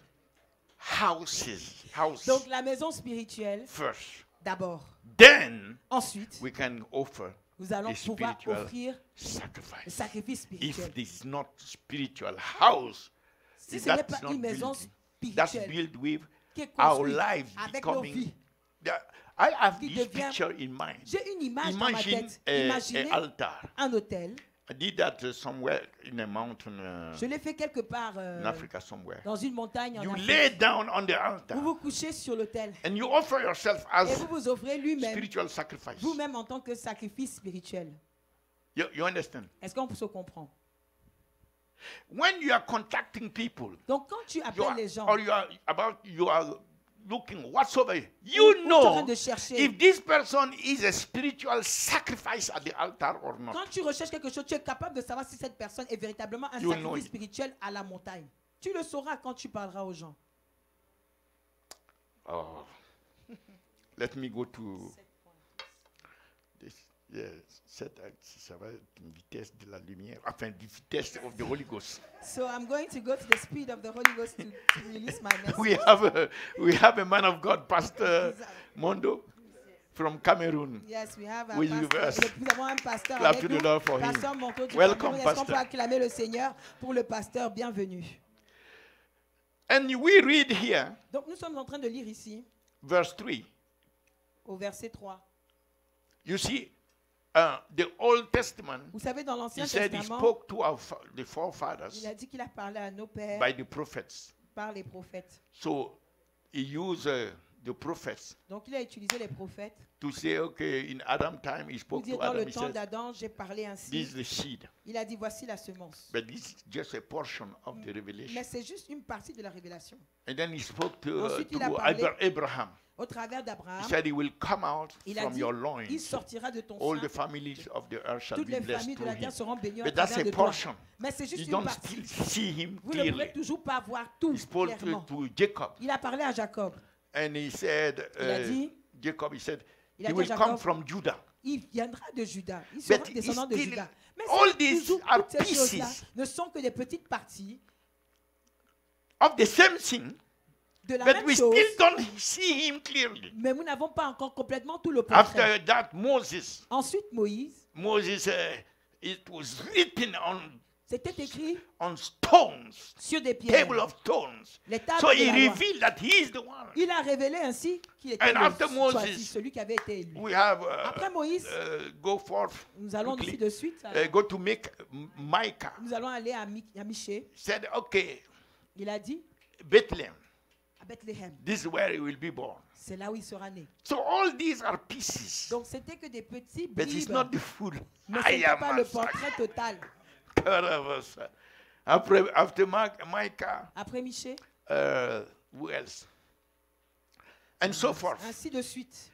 houses Donc la maison spirituelle, first. d'abord. Then Ensuite, we can offer nous allons a pouvoir spiritual offrir le sacrifice. sacrifice If spirituel. this is not spiritual house, Si if ce n'est that is pas not une maison built, that's spirituelle built with qui est our construite lives avec nos becoming. vies, I have qui this devient- picture in mind. j'ai une image dans ma Imagine tête. an Imaginez altar. un hôtel. I did that somewhere in a mountain Je l'ai fait quelque part in Africa somewhere. dans une montagne en You Afrique. lay down on the Vous altar vous couchez sur l'autel and you offer yourself et as vous vous offrez lui-même, spiritual sacrifice. vous-même en tant que sacrifice spirituel. You understand? Est-ce qu'on se comprend? When you are contacting people, Donc quand tu you appelles are, les gens, or you are looking whatsoever, ou you tu es en train know de chercher, if this person is a spiritual sacrifice at the altar or not. quand tu recherches quelque chose, tu es capable de savoir si cette personne est véritablement un You know sacrifice it. spirituel à la montagne. Tu le sauras quand tu parleras aux gens. Oh. Let me go to this. Yes, ça va être une vitesse de la lumière, enfin, the vitesse of the Holy Ghost. So I'm going to go to the speed of the Holy Ghost to release my message. We have a man of God, Pastor Mondo, from Cameroon. Yes, we have a Will you pastor. verse? Nous avons un pasteur Clap avec to the nous. Lord for him. Pasteur Monto du Welcome, Cameroun. Est-ce qu'on pastor. peut acclamer le Seigneur pour le pasteur? Bienvenue. And we read here, Donc nous sommes en train de lire ici, verse 3. au verset 3. You see, the Old Testament, Vous savez, dans l'Ancien he said he Testament, spoke to the forefathers il a dit qu'il a parlé à nos pères by the prophets. par les prophètes. So he used the prophets Donc il a utilisé les prophètes to say, okay, in Adam time, he pour spoke dire to dans Adam. le He temps said, d'Adam, j'ai parlé this ainsi. is the seed. Il a dit voici la semence. But this is just a portion of the revelation. Mais c'est juste une partie de la révélation. And then he spoke to Ensuite, il a parlé- Abraham. au travers He d'Abraham, said, He will come out il a from dit, your il loins. sortira de ton All the sein. families of the earth shall Toutes be les blessed familles de through la terre him. seront bénies au But that's travers a de toi. portion. Mais c'est You juste une don't partie. still see him Vous ne pouvez clearly. toujours pas voir tout He spoke clairement. to Jacob. Il a parlé à Jacob. And he said, Il a dit, Jacob, he said, il a he dit à will Jacob, come from Judah. il viendra de Juda. Il sera But descendant de still, Juda. Mais all c'est these toujours, are toutes ces choses-là pieces ne sont que des petites parties Of the same thing, de la but même we chose. still don't see him clearly. Mais nous n'avons pas encore complètement tout le portrait. After that, Moses, Ensuite, Moïse, it was written c'était écrit on stones, sur des pierres. table of stones. Les tables So de he la loi. revealed that he is the one. Il a révélé ainsi qu'il était And after le choisi, Moses, celui qui avait été élu. We have Après Moïse, go forth. nous allons quickly. ici de suite. Go to make Micah. Nous allons aller à Michée. Said, okay, Il a dit Bethlehem. à Bethléem. This is where he will be born. C'est là où il sera né. So all these are pieces, Donc c'était que des petits but it's bribes. not the full. Mais ce n'était pas le portrait total. After Micah, Après Michée, who else? And so forth. ainsi de suite.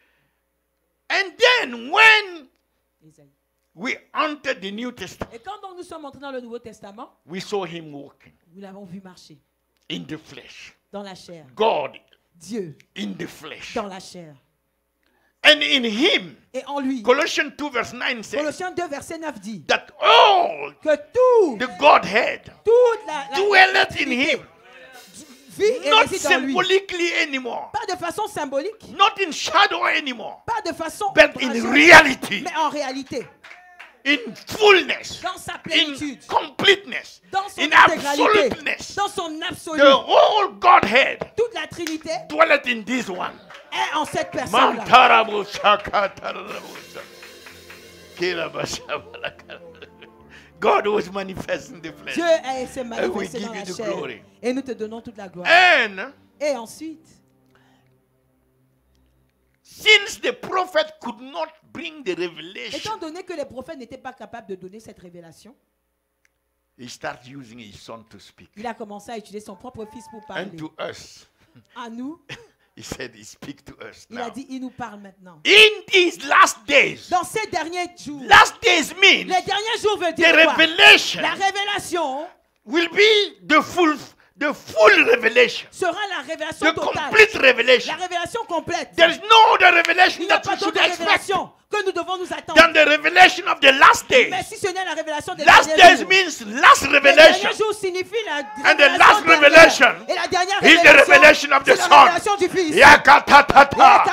And then when Ésaïe. we entered the New Testament, Et quand donc nous sommes entrés dans le Nouveau Testament, we saw him walking nous l'avons vu marcher in the flesh. dans la chair. God Dieu in the flesh. dans la chair. And in him, Et en lui, Colossians 2 verse 9 says Colossiens 2, verset 9 dit that all que tout, the Godhead toute la dwelleth in him, vit et not réside en lui. symbolically anymore, Pas de façon symbolique, not in shadow anymore, pas de façon but in ombrageuse, reality, mais en réalité, in fullness, dans sa in plénitude, completeness, dans son in intégralité, absoluteness. dans son absolu. The whole Godhead Toute la Trinité dwelleth in this one. est en cette personne-là. God was manifest in the flesh. Dieu s'est And we manifesté give dans you la the chair. glory. Et nous te donnons toute la gloire. And Et ensuite, since the prophet could not bring the étant revelation, donné que les prophètes n'étaient pas capables de donner cette révélation, he started using his son to speak. il a commencé à utiliser son propre fils pour parler. And to us, À nous, he said, he speak to us il a now. dit, il nous parle maintenant. In these last days, Dans ces derniers jours, last days means les derniers jours veut the dire quoi? revelation La révélation will be the full revelation, sera la révélation the totale. complete revelation. La révélation complète. There is no other Il revelation n'y a that pas we should d'autre expect révélation que nous devons nous attendre. than the revelation of the last days. Mais si ce n'est la révélation des Last derniers days jours, means last les revelation. derniers jours signifie la And the last dernière. revelation Et la dernière is the revelation of the c'est la Son. révélation du Fils. Yakatatata.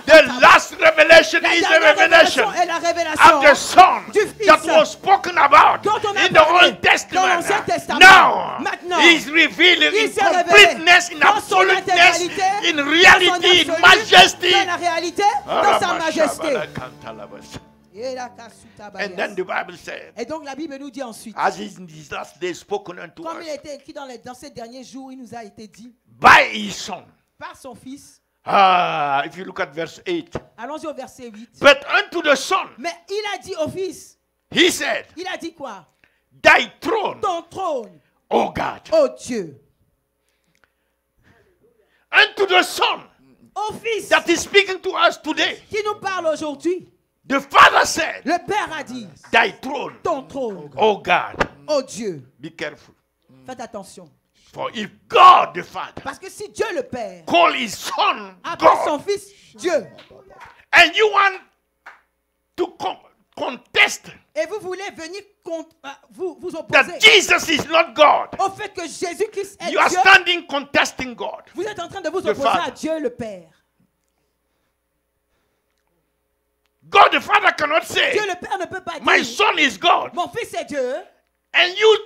The last revelation La is the dernière revelation est la révélation of the Son du Fils that was spoken about dont on a in the parlé Old dans Testament. l'Ancien Testament. Now, Maintenant, He's revealing il in s'est révélé completeness, in dans son absoluteness, intégralité, in dans son reality, in absolu, majesty. dans la réalité, dans sa majesté. And then the Bible said, Et donc la Bible nous dit ensuite, as is in these last days spoken unto comme il us a été écrit dans ces derniers jours, il nous a été dit by His Son. par son Fils. If you look at verse 8. Allons-y au verset 8. But unto the Son, Mais il a dit au Fils, He said, il a dit quoi? thy throne, Ton trône, O God. ô Dieu. Unto the Son Au Fils that is speaking to us today, qui nous parle aujourd'hui, the Father said, le Père a dit, thy throne, ton trône, O God. ô Dieu. Be careful. Faites attention. For if God the Father Parce que si Dieu le Père call His Son appelle son God, Fils Dieu, and you want to contest et vous voulez venir vous that opposer Jesus is not God, au fait que Jésus-Christ est you are Dieu, standing contesting God. vous êtes en train de vous The opposer Father. à Dieu le Père. God the Father cannot say, Dieu le Père ne peut pas my dire, Son is God, mon Fils est Dieu, and you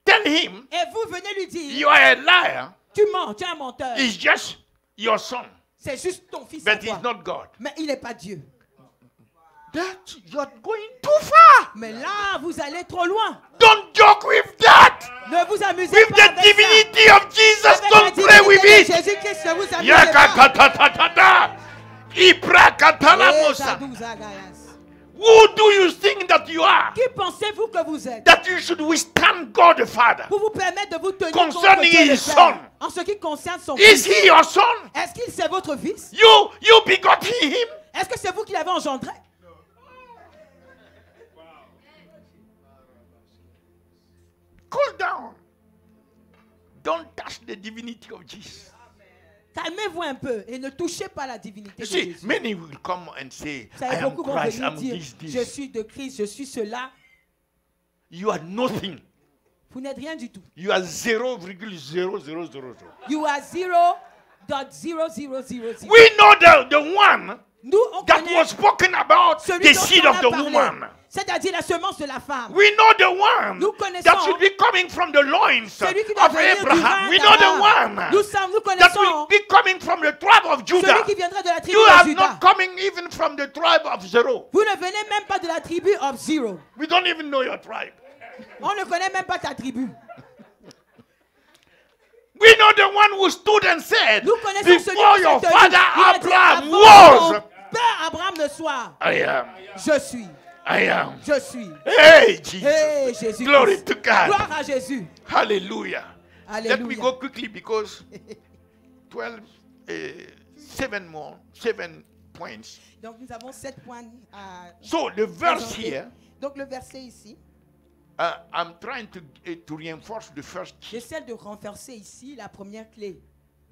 tell Him, et vous venez lui dire, you are a liar, tu mens, tu es un menteur. He's just your Son, C'est juste ton Fils à but toi. He's not God. Mais il n'est pas Dieu. That you are going too far. Mais là, vous allez trop loin. Don't joke with that. Ne vous amusez With pas the avec ça. divinity of Jesus, Avec la don't play with divinité de it. Jésus-Christ, ne vous amusez pas. Yakatatatata. Ibrakatalamosa. Who do you think that you are? Qui pensez-vous que vous êtes? That you should withstand stand God the Father pour vous permettre de vous tenir concerning contre Dieu le his Père. son. En ce qui concerne son Is fils. he your son? Est-ce qu'il c'est votre fils? You begot him? Est-ce que c'est vous qui l'avez engendré? Cool down. Don't touch the divinity of Jesus. Calmez-vous un peu et ne touchez pas la divinité You de see, Jésus. many will come and say, Vous savez, I am beaucoup vont Christ, venir I'm dire, this. je suis de Christ, je suis cela. You are nothing. Vous n'êtes rien du tout. You are 0,0000. You are 0.0000. We know the one Nous, on that connaît was spoken about, celui the dont seed on of a the parlé, woman. c'est-à-dire la semence de la femme. We know the one Nous connaissons that should be coming from the loins celui qui doit of venir du Abraham. vin We know the d'Abraham. one Nous that will connaissons be coming from the tribe of Judah. celui qui viendra de la tribu You de are Juda. not coming even from the tribe of Zero. Vous ne venez même pas de la tribu of Zero. We don't even know your tribe. On ne connaît même pas ta tribu. We know the one who stood and said, Nous connaissons celui before qui your s'est tenu. father Il a dit, Abraham avant was, ton père Abraham ne soit. I am. Je suis. I am. Je suis. Hey, Jesus. Hey, Jésus. Glory to God. Gloire à Jésus. Hallelujah. Let me Alléluia. go quickly because 7 points. Donc nous avons 7 points à So the verse présenter. here, Donc le verset ici, I'm trying to reinforce the first key, j'essaie de renforcer ici la première clé.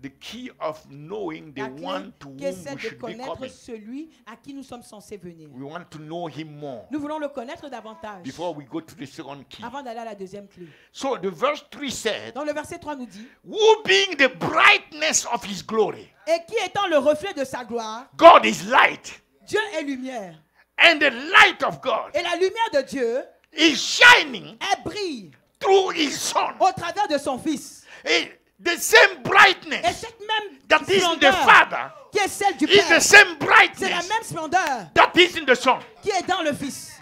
the key of knowing the La clé one to qui est whom celle we de should be connaître coming. celui à qui nous sommes censés venir. We want to know him more Nous voulons le connaître davantage before we go to the second key. avant d'aller à la deuxième clé. So the verse 3 said, Donc le verset 3 nous dit, who being the brightness of his glory, et qui étant le reflet de sa gloire, God is light, Dieu est lumière. and the light of God Et la lumière de Dieu, is shining elle brille through his son. au travers de son Fils. The same Et brightness cette même that is in the splendeur Father qui est celle du is the Père, same c'est la brightness même splendeur that is in the Son. qui est dans le Fils.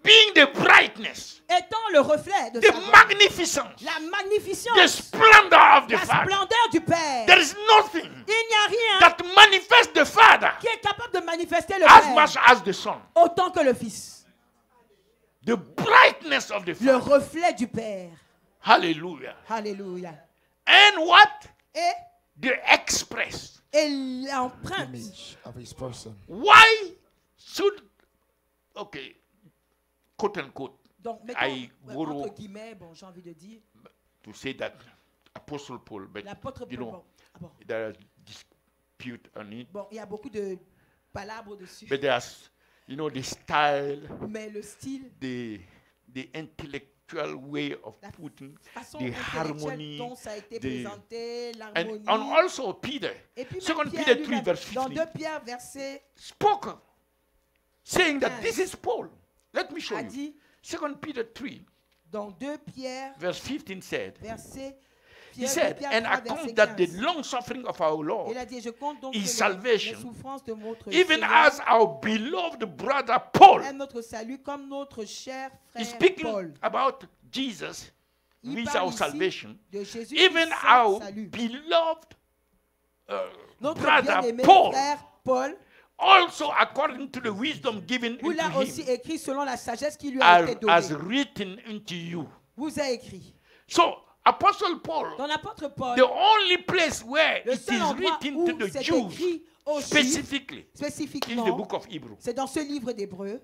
Being the brightness, Étant le reflet de the sa gloire, magnificence, la the magnificence, splendor of the la Father. splendeur du Père. There is nothing Il n'y a rien that manifests the Father qui est capable de manifester le as Père much as the Son. autant que le Fils. The brightness of the Le Father. reflet du Père. Hallelujah. Alléluia. And what? Et, The express. et l'empreinte. Image of his person. Why should, okay, quote unquote, Donc, mettons, I borrow- entre guillemets, bon, j'ai envie de dire, to say that Apostle Paul, but l'apôtre you Paul. know, Bon, ah bon. there is dispute on it. Bon, il y a beaucoup de palabres dessus. But there's, you know, the style, Mais le style, the intellectual way of la putting, façon the intellectuelle harmony, dont ça a été the- présenté, l'harmonie. and also Peter, Et puis même 2 Pierre Peter lui-même, 3 verse dans 15, 2 Pierre verset spoke, saying that 15, this is Paul. Let me show a you. dit, 2 Peter 3 dans 2 Pierre verse 15 said, verset he Pierre, said, 2 Pierre and 3, I verset count that the 15. long suffering of our Lord, Il a dit, je compte donc is que les salvation, souffrances de notre even Seigneur as our beloved brother Paul, est notre salut comme notre cher is frère speaking Paul. about Jesus, who Il is parle our ici salvation, de Jésus even qui est our salut. beloved Notre brother bien-aimé Paul, frère Paul, also according to the wisdom given vous l'a unto aussi him, écrit selon la sagesse qui lui a été as donnée. written unto you. Vous a écrit. So, Apostle Paul, Dans l'apôtre Paul, the only place where le it seul is endroit written to où the c'est Jews écrit aux Juifs, specifically is the spécifiquement, book of Hebrew. c'est dans ce livre d'Hébreux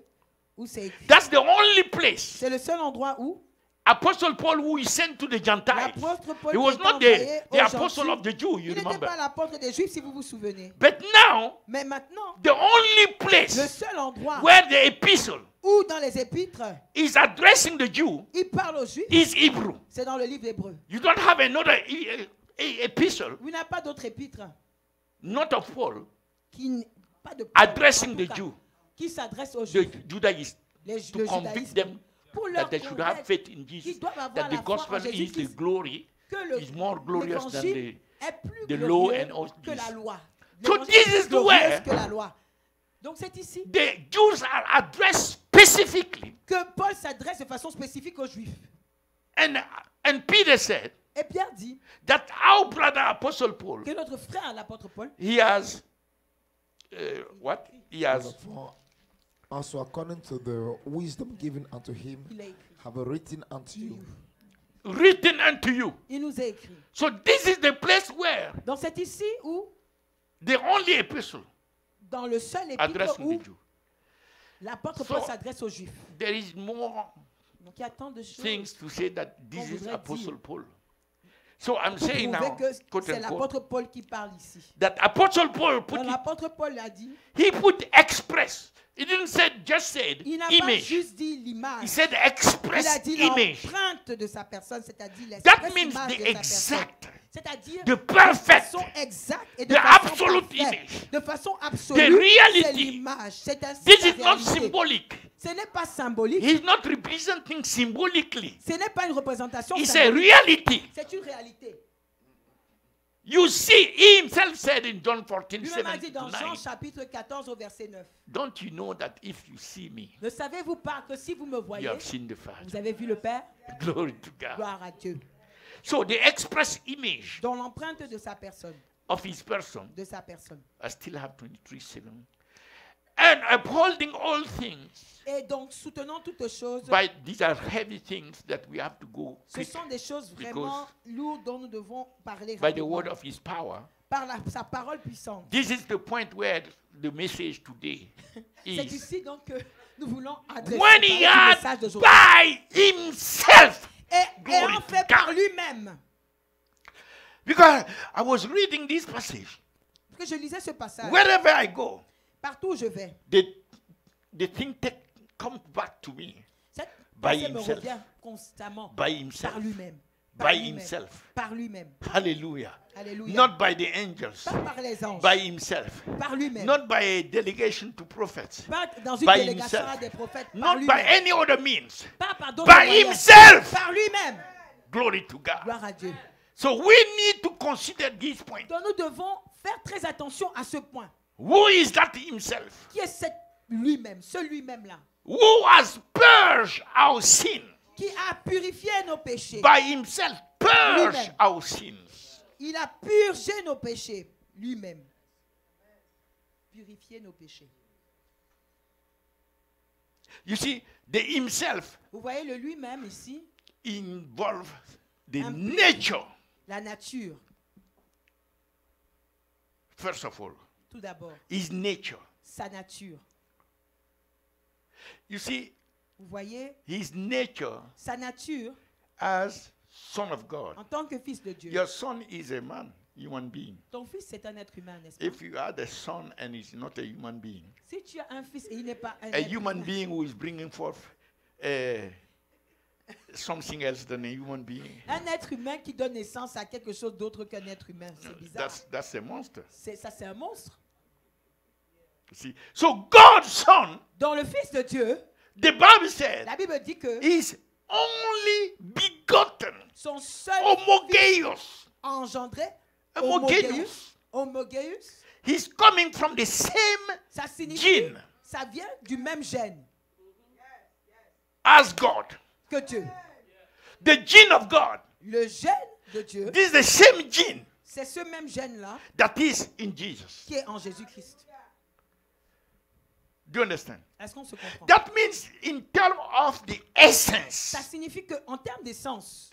où c'est écrit. That's the only place. C'est le seul endroit où Apostle Paul, who is sent to the Gentiles, l'apôtre Paul he qui was est not envoyé the aux apostle gentils, of the Jews, you il n'était remember. pas l'apôtre des Juifs si vous vous souvenez. But now, Mais maintenant, the only le place seul endroit where the epistle où dans les épîtres, is addressing the Jew il parle aux Juifs, is Hebrew. c'est dans le livre d'Hébreux. You don't have another epistle, Vous n'avez pas d'autre épître not of Paul, qui n'est pas de addressing en tout the cas, Jew, qui s'adresse aux the Juifs, Judaïstes, le to convict judaïsme, them pour leur that they should have convaincre faith in Jesus, qu'ils doivent avoir that the la foi en gospel is the Jésus-Christ, glory, que is more glorious than l'évangile est plus the law glorieux and all que this. la loi. So L'évangile this est is plus glorieux where- que la loi. Donc c'est ici The Jews are addressed specifically. que Paul s'adresse de façon spécifique aux Juifs. And Peter said Et Pierre dit that our brother Apostle Paul, que notre frère, l'apôtre Paul, he has, what? He has For Also, according to the wisdom given unto him, Il a écrit. have written unto you. Written unto you. Il nous a écrit. So this is the place where Donc c'est ici où, the only epistle dans le seul addressed épître to où the Jew. l'apôtre So- Paul s'adresse aux Juifs. There is more Donc il y a tant de choses things to say that this qu'on is voudrait Apostle dire. Paul. So I'm pour saying prouver now, que quote c'est unquote, l'apôtre Paul qui parle ici. that Apostle Paul put Donc it, l'apôtre Paul a dit, he put express. He didn't say just said il n'a pas image. juste dit He l'image. said Il a express dit image. l'empreinte de sa personne, c'est-à-dire That l'express means image the de sa personne. exact, C'est-à-dire the de perfect, façon exacte et de the façon absolute parfaite. image. De façon The absolue, c'est reality. l'image. C'est ainsi This la is not réalité. symbolic. Ce n'est pas symbolique. He's not representing symbolically. Ce n'est pas une représentation It's a symbolique. reality. C'est une réalité. You see, he himself said in John 14, Lui-même a 7 dit to dans Jean 9, chapitre 14 au verset 9. don't you know that if you see me, Ne savez-vous pas que si vous me you voyez, have seen the Father? vous avez vu le Père? Glory to God. Gloire à Dieu. So the express image Dans l'empreinte de sa personne, of his person, de sa personne. I still have 23:7. And upholding all things, Et donc, soutenant toutes choses, by these are heavy things that we have to go ce quick sont des choses vraiment lourdes dont nous devons parler by the rapidement. word of his power. Par sa parole puissante. This is the point where the message today C'est is. ici donc que nous voulons adresser When he parler du had message d'aujourd'hui. by himself, Et Glory en to fait God. par lui-même. because I was reading this passage. Parce que je lisais ce passage. Wherever I go, Partout où je vais, the thing comes back to me cette By pensée me himself. revient constamment. by himself. Par lui-même. By Par lui-même. himself. Par lui-même. Hallelujah. Alléluia. Not by the angels, Pas par les anges. by himself. Par lui-même. Not by a delegation to prophets. Pas dans une by délégation himself. à des prophètes. Par Not by lui-même. any other means. Pas par d'autres By moyens. himself. Par lui-même. Glory to God. Gloire à Dieu. So we need to consider this point. Donc nous devons faire très attention à ce point. Who is that himself? Qui est cet lui-même, ce lui-même-là, Who has purged our sin? qui a purifié nos péchés. By himself, purged Lui-même. our sins. Il a purgé nos péchés lui-même. Purifié nos péchés. You see, the himself Vous voyez le lui-même ici, involves the Implique. nature, la nature, first of all. tout d'abord. His nature. Sa nature. You see, Vous voyez his nature sa nature as Son of God. en tant que fils de Dieu. Your son is a man, human being. Ton fils, c'est un être humain, n'est-ce pas? If you had a son and he's not a human being, Si tu as un fils et il n'est pas un a être human humain, being who is bringing forth something else than a human being, un être humain qui donne naissance à quelque chose d'autre qu'un être humain, c'est bizarre. that's a monster. Ça, c'est un monstre. You see, so God's son, Dans le fils de Dieu, the Bible said, la Bible dit que is only begotten, son seul homogeneous, engendré, homogeneous. homogéus, He's coming from the same ça signifie, gene ça vient du même gène as God. que Dieu. The gene of God. Le gène de Dieu, This is the same gene c'est ce même gène-là that is in Jesus. qui est en Jésus-Christ. Do you understand? Est-ce qu'on se comprend? That means in terms of the essence. Ça signifie qu'en termes d'essence,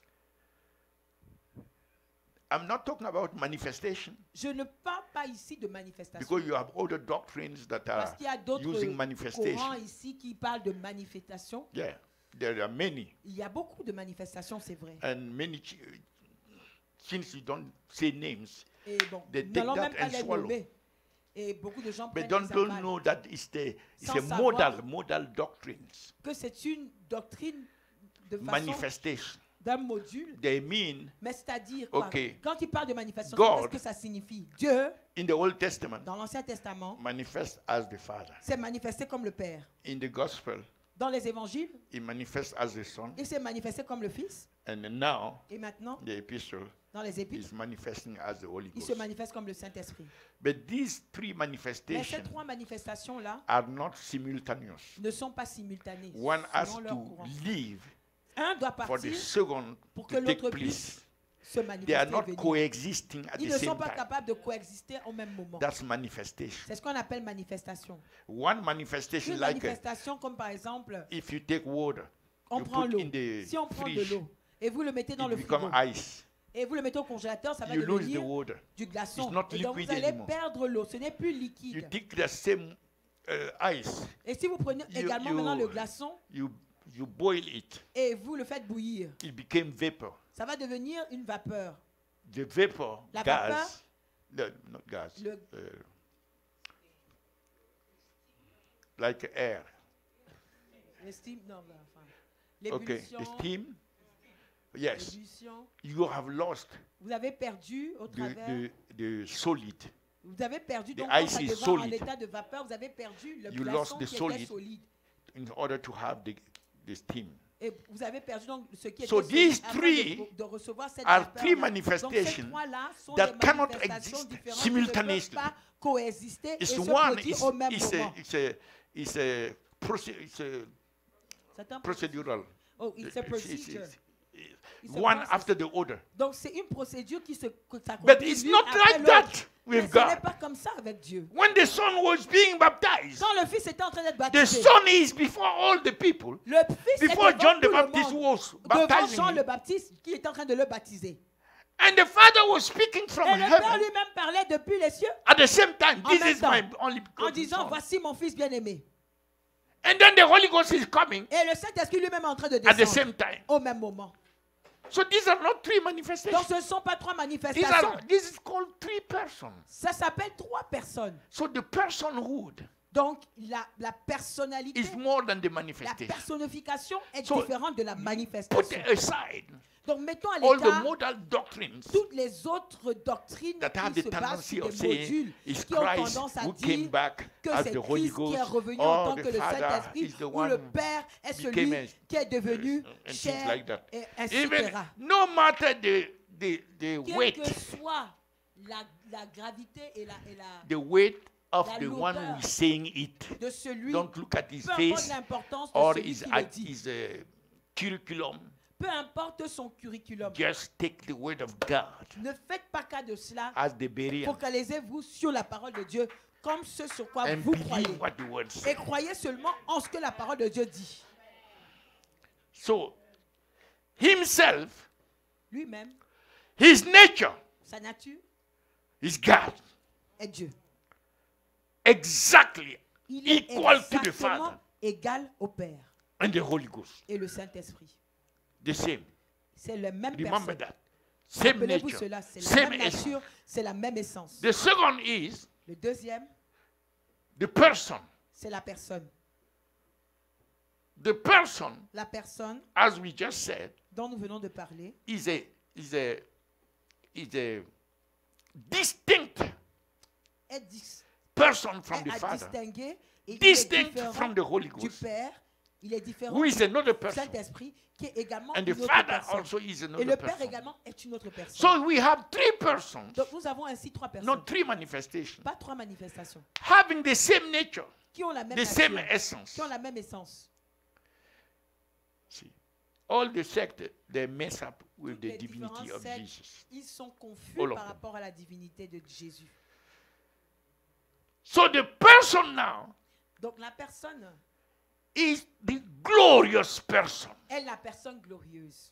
I'm not talking about manifestation je ne parle pas ici de manifestation. because you have other doctrines that Parce are qu'il y a d'autres using manifestation. courants ici qui parlent de manifestation. Yeah, there are many. Il y a beaucoup de manifestations, c'est vrai. And many, since you don't say names, Et bon, They nous take n'allons that même pas and les swallow. nommer. Et beaucoup de gens but prennent les don't avalent. know that it's Sans a savoir modal doctrines, Que c'est une doctrine de façon manifestation. d'un module. They mean Mais c'est-à-dire quoi? Okay. Quand il parle de manifestation, God. qu'est-ce que ça signifie? Dieu, in the Old Testament dans l'Ancien Testament, manifest as the Father. s'est manifesté comme le Père. In the Gospel, Dans les évangiles, he manifests as the Son. il s'est manifesté comme le Fils. And now Et maintenant, the epistle dans les épîtres, is manifesting as the Holy il se Ghost. manifeste comme le Saint-Esprit. But these three Mais ces manifestations trois manifestations-là are not simultaneous. ne sont pas simultanées. One has selon leur to courant. leave Un doit for the partir second pour que to take l'autre place. se They are manifester et not venir. coexisting at Ils the ne sont same pas time. capables de coexister au même moment. That's manifestation. C'est ce qu'on appelle manifestation. One manifestation Une like manifestation comme par exemple, if you take water, on you prend put l'eau. in the Si on prend de fridge, l'eau et vous le mettez dans it le frigo become ice. et vous le mettez au congélateur, ça va You lose the devenir water. du glaçon. It's not Et donc liquid vous allez anymore. perdre l'eau. Ce n'est plus You liquide. take the same ice, Et si vous prenez You- également you- maintenant le glaçon you boil it, et vous le faites bouillir, it became vapor. ça va devenir une vapeur. The vapor, La gas, no, not gas, Le- like air. Le steam, non, enfin, Okay, l'ébullition, the steam. Yes, l'ébullition. you have lost Vous avez perdu au travers. the solid. Vous avez perdu The donc quand ice ça is devient en solid. état de vapeur, vous avez perdu le You glaçon lost the qui était solid. solide. In order to have the steam. Et vous avez perdu donc ce qui était So solide these afin three de recevoir cette are vapeur. three Donc ces manifestations trois-là sont that des cannot manifestations exist différentes qui ne peuvent simultaneously. pas coexister et It's se one. produire au même moment. It's a C'est un procedural. Oh, it's a procedure. It's a One process. after the other. Donc c'est une procédure qui se But s'accomplit it's l'une not après like l'autre. that Mais with ce n'est God. pas comme ça avec Dieu. When the Son was being baptized, Quand le Fils était en train d'être the baptisé, Son is before all the people. le Fils était Before devant John the tout le Baptist monde, was devant baptizing Jean him. le Baptiste qui était en train de le baptiser. And the Father was speaking from Et le Père heaven lui-même parlait depuis les cieux at the same time. En This même is temps, my only en begotten disant Son. voici mon Fils bien-aimé. And then the Holy Ghost is coming Et le Saint-Esprit lui-même est en train de at the descendre same time. au même moment. So these are not three Donc manifestations. ce ne sont pas trois These manifestations. are, this is called three persons. Ça s'appelle trois personnes. So the personhood Donc la personnalité, is more than the la manifestation. personnification est So, différente de la Put manifestation. aside Donc mettons à all the l'écart modal doctrines toutes les autres doctrines that have qui the se basent tendency sur of des saying modules it's qui ont Christ tendance à who dire came back que as c'est the Holy Christ qui est Ghost, revenu en or tant the que le Father Saint-Esprit, is the ou one le who Père est became celui a- qui est devenu and things chair, like that. et ainsi Even etc. no matter the Quelle weight, que soit la gravité et la the weight of la the one lourdeur who is saying it. de celui, Don't look at his peu importe face l'importance de or celui his, qui le dit, his curriculum. peu importe son curriculum, Just take the word of God ne faites pas cas de cela. as the barrier Focalisez-vous sur la parole de Dieu comme ce sur quoi and vous croyez. believe what the word Et says. croyez seulement en ce que la parole de Dieu dit. So, himself, Lui-même, his nature sa nature is God. est Dieu. Exactly Il est equal to the exactement Father égal au Père and the Holy Ghost. et le Saint-Esprit. The same. C'est la même Remember personne. that. Same Rappelez-vous nature. cela, c'est la Same même essence. nature, c'est la même essence. The second is Le deuxième, the person. c'est la personne. The person, La personne as we just said, dont nous venons de parler is a distinct est, dis- person from est the à Father. distinguer et il est Distinct différent from the Holy du Ghost. Père. Il est différent Who is du another person. Saint-Esprit qui est également And the une autre Father personne. also is Et another le Père person. également est une autre personne. So we have three persons, Donc nous avons ainsi trois personnes. not three manifestations, Pas trois manifestations. having the same nature, Qui ont la même the same nature. essence. Qui ont la même essence. See, all the sects, they mess up with Toutes the les divinity différentes of sectes, Jesus. ils sont confus All of par them. rapport à la divinité de Jésus. So the person now Donc la personne is the glorious person, est la personne glorieuse.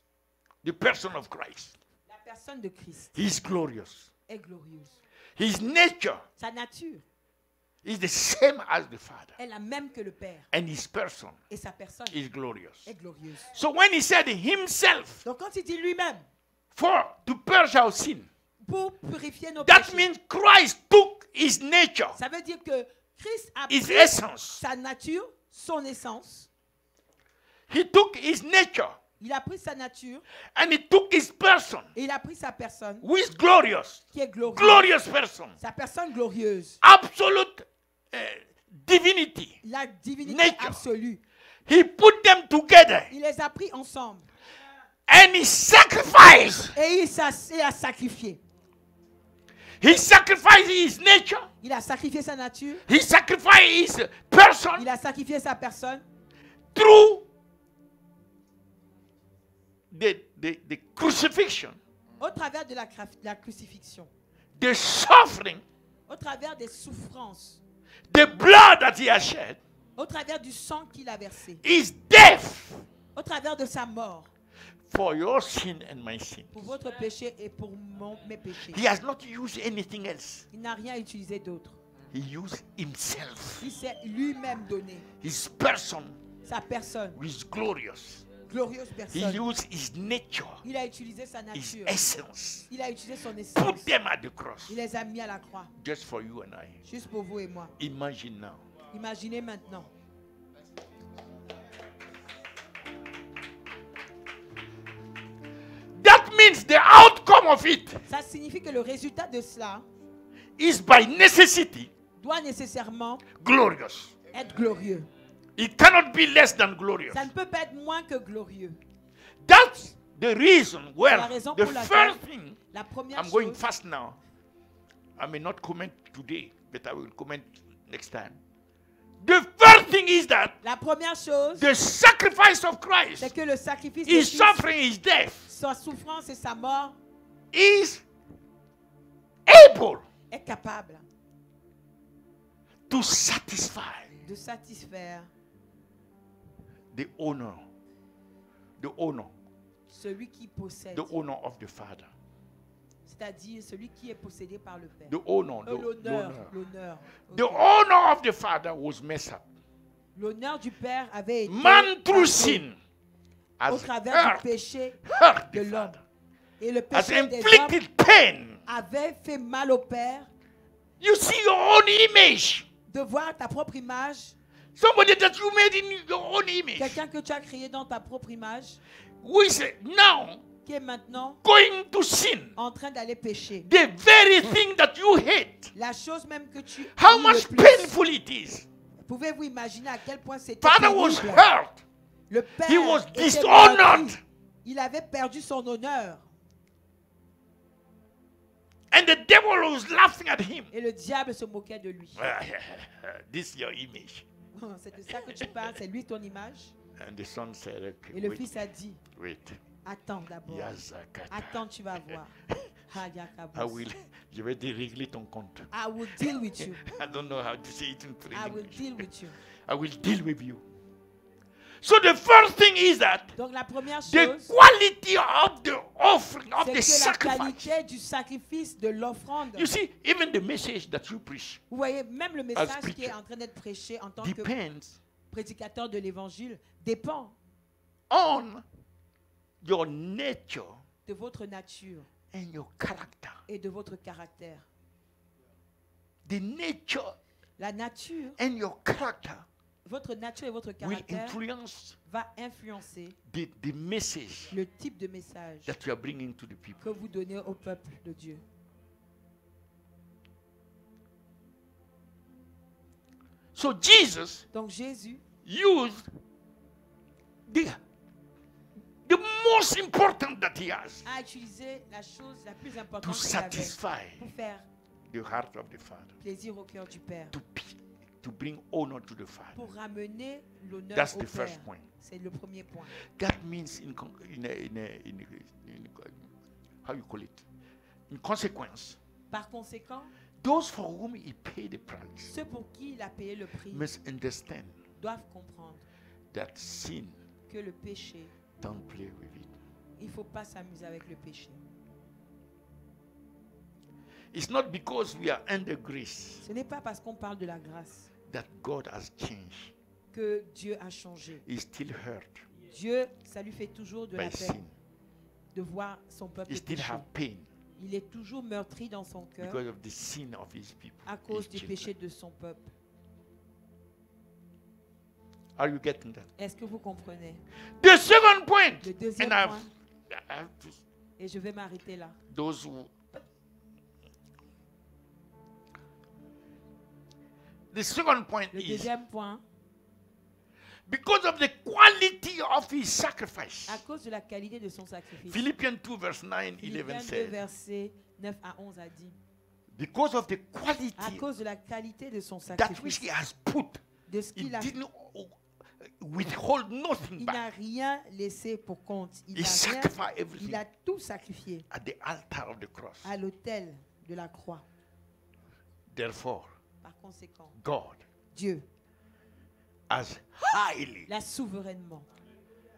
the person of Christ. La personne de Christ He's glorious. est glorieuse. His nature Sa nature is the same as the Father, est la même que le Père. and his person Et sa personne is glorious. est glorieuse. So when he said himself, Donc quand il dit lui-même, to purge our sin, pour purifier nos that péchés, means Christ took his nature, ça veut dire que Christ a his pris essence. sa nature, son essence. He took his nature, Il a pris sa nature and he took his person, et il a pris sa personne who is glorious, qui est glorieuse. glorious person, Sa personne glorieuse. absolute divinity. La divinité Nature. absolue. He put them together, Il les a pris ensemble. and he sacrificed. Et il a sacrifié. He sacrificed his nature. Il a sacrifié sa nature. He sacrificed his person Il a sacrifié sa personne through the crucifixion Au travers de la crucifixion, the suffering, au travers des souffrances, the blood that he has shed, au travers du sang qu'il a versé, his death au travers de sa mort, for your sin and my sin. pour votre péché et pour mes péchés. He has not used anything else. Il n'a rien utilisé d'autre. He used himself, Il s'est lui-même donné, his person, sa personne, which is glorious. glorieuse He personne. used his nature, Il a utilisé sa his nature, essence. il a utilisé son Put essence. them at the cross, Il les a mis à la croix, just for you and I. juste pour vous et moi. Imagine now. Imaginez maintenant. That means the outcome of it Ça signifie que le résultat de cela is by necessity doit nécessairement glorious. être glorieux. It cannot be less than glorious. Ça ne peut pas être moins que glorieux. That's the reason where La raison the pour laquelle- first thing, La première I'm going chose, fast now. I may not comment today, but I will comment next time. The first thing is that la première chose, the sacrifice of Christ, c'est que le sacrifice de his Christ, suffering, his death, sa souffrance et sa mort is able est capable to satisfy de satisfaire the honor, celui qui possède, the honor of the Father, c'est-à-dire celui qui est possédé par le Père. the honor, L'honneur. The honor of the Father was messed up. L'honneur du Père avait été Man through bafoué sin au has travers du péché hurt de the l'homme. Father, Et le has péché des hommes inflicted pain. avait fait mal au Père You see your own image. de voir ta propre image, Somebody that you made in your own image. quelqu'un que tu as créé dans ta propre image, Who is now qui est maintenant going to sin. en train d'aller pécher. The very thing that you hate. La chose même que tu How haïs much le plus. painful it is. Pouvez-vous imaginer à quel point c'était Father was terrible? hurt. Le Père He was était dishonored. meurtri. Il avait perdu son honneur. And the devil was laughing at him. Et le diable se moquait de lui. This is your image. C'est de ça que tu parles, c'est lui ton image. And the son said, okay, Et le wait, fils a dit, wait. attends d'abord. Yazakata. Attends, tu vas voir. Ah, Yakabos. Je vais te régler ton compte. I will deal with you. I don't know how to say it in I will English. deal with you. I will deal with you. So the first thing is that Donc la première the chose, quality of the offering, of the c'est que la sacrifice. qualité du sacrifice, de l'offrande. You see, even the message that you preach Vous voyez, même le message qui preacher est en train d'être prêché en tant que depends prédicateur de l'évangile dépend on your nature de votre nature and your character. et de votre caractère. The nature La nature, and your character votre nature et votre will caractère influence va influencer the message le type de message that you are bringing to the people. que vous donnez au peuple de Dieu. So Jesus Donc Jésus used the most important that he has a utilisé la chose la plus to importante qu'il avait satisfy pour faire the heart of the Father, plaisir au cœur du Père, to bring honor to the Father. pour ramener l'honneur That's au the first Père. point. C'est le premier point. That means how you call it? In consequence, Par conséquent, those for whom he paid the price ceux pour qui il a payé le prix must understand doivent comprendre that sin, que le péché, don't play with it. il ne faut pas s'amuser avec le péché. It's not because we are under grace Ce n'est pas parce qu'on parle de la grâce that God has changed. que Dieu a changé. He's still hurt Dieu, ça lui fait toujours de by la sin. peine de voir son peuple He still pécher. have pain Il est toujours meurtri dans son cœur because of the sin of his people. à cause his du children. péché de son peuple. Are you getting that? Est-ce que vous comprenez? The second point, Le deuxième and point, I have to, et je vais m'arrêter là. those who. The second point Le is deuxième point, because of the quality of his sacrifice. à cause de la qualité de son sacrifice. Philippians 2 verse 9, 11 Philippiens 2, says, versets 9 à 11 a dit, because of the à quality cause de la qualité de son that which sacrifice, he has put, de ce he qu'il a, didn't withhold nothing Il n'a back. rien laissé pour compte. Il He n'a rien. sacrificed Il everything a tout sacrifié at the altar of the cross. à l'autel de la croix. Therefore, Par conséquent, God Dieu has highly l'a souverainement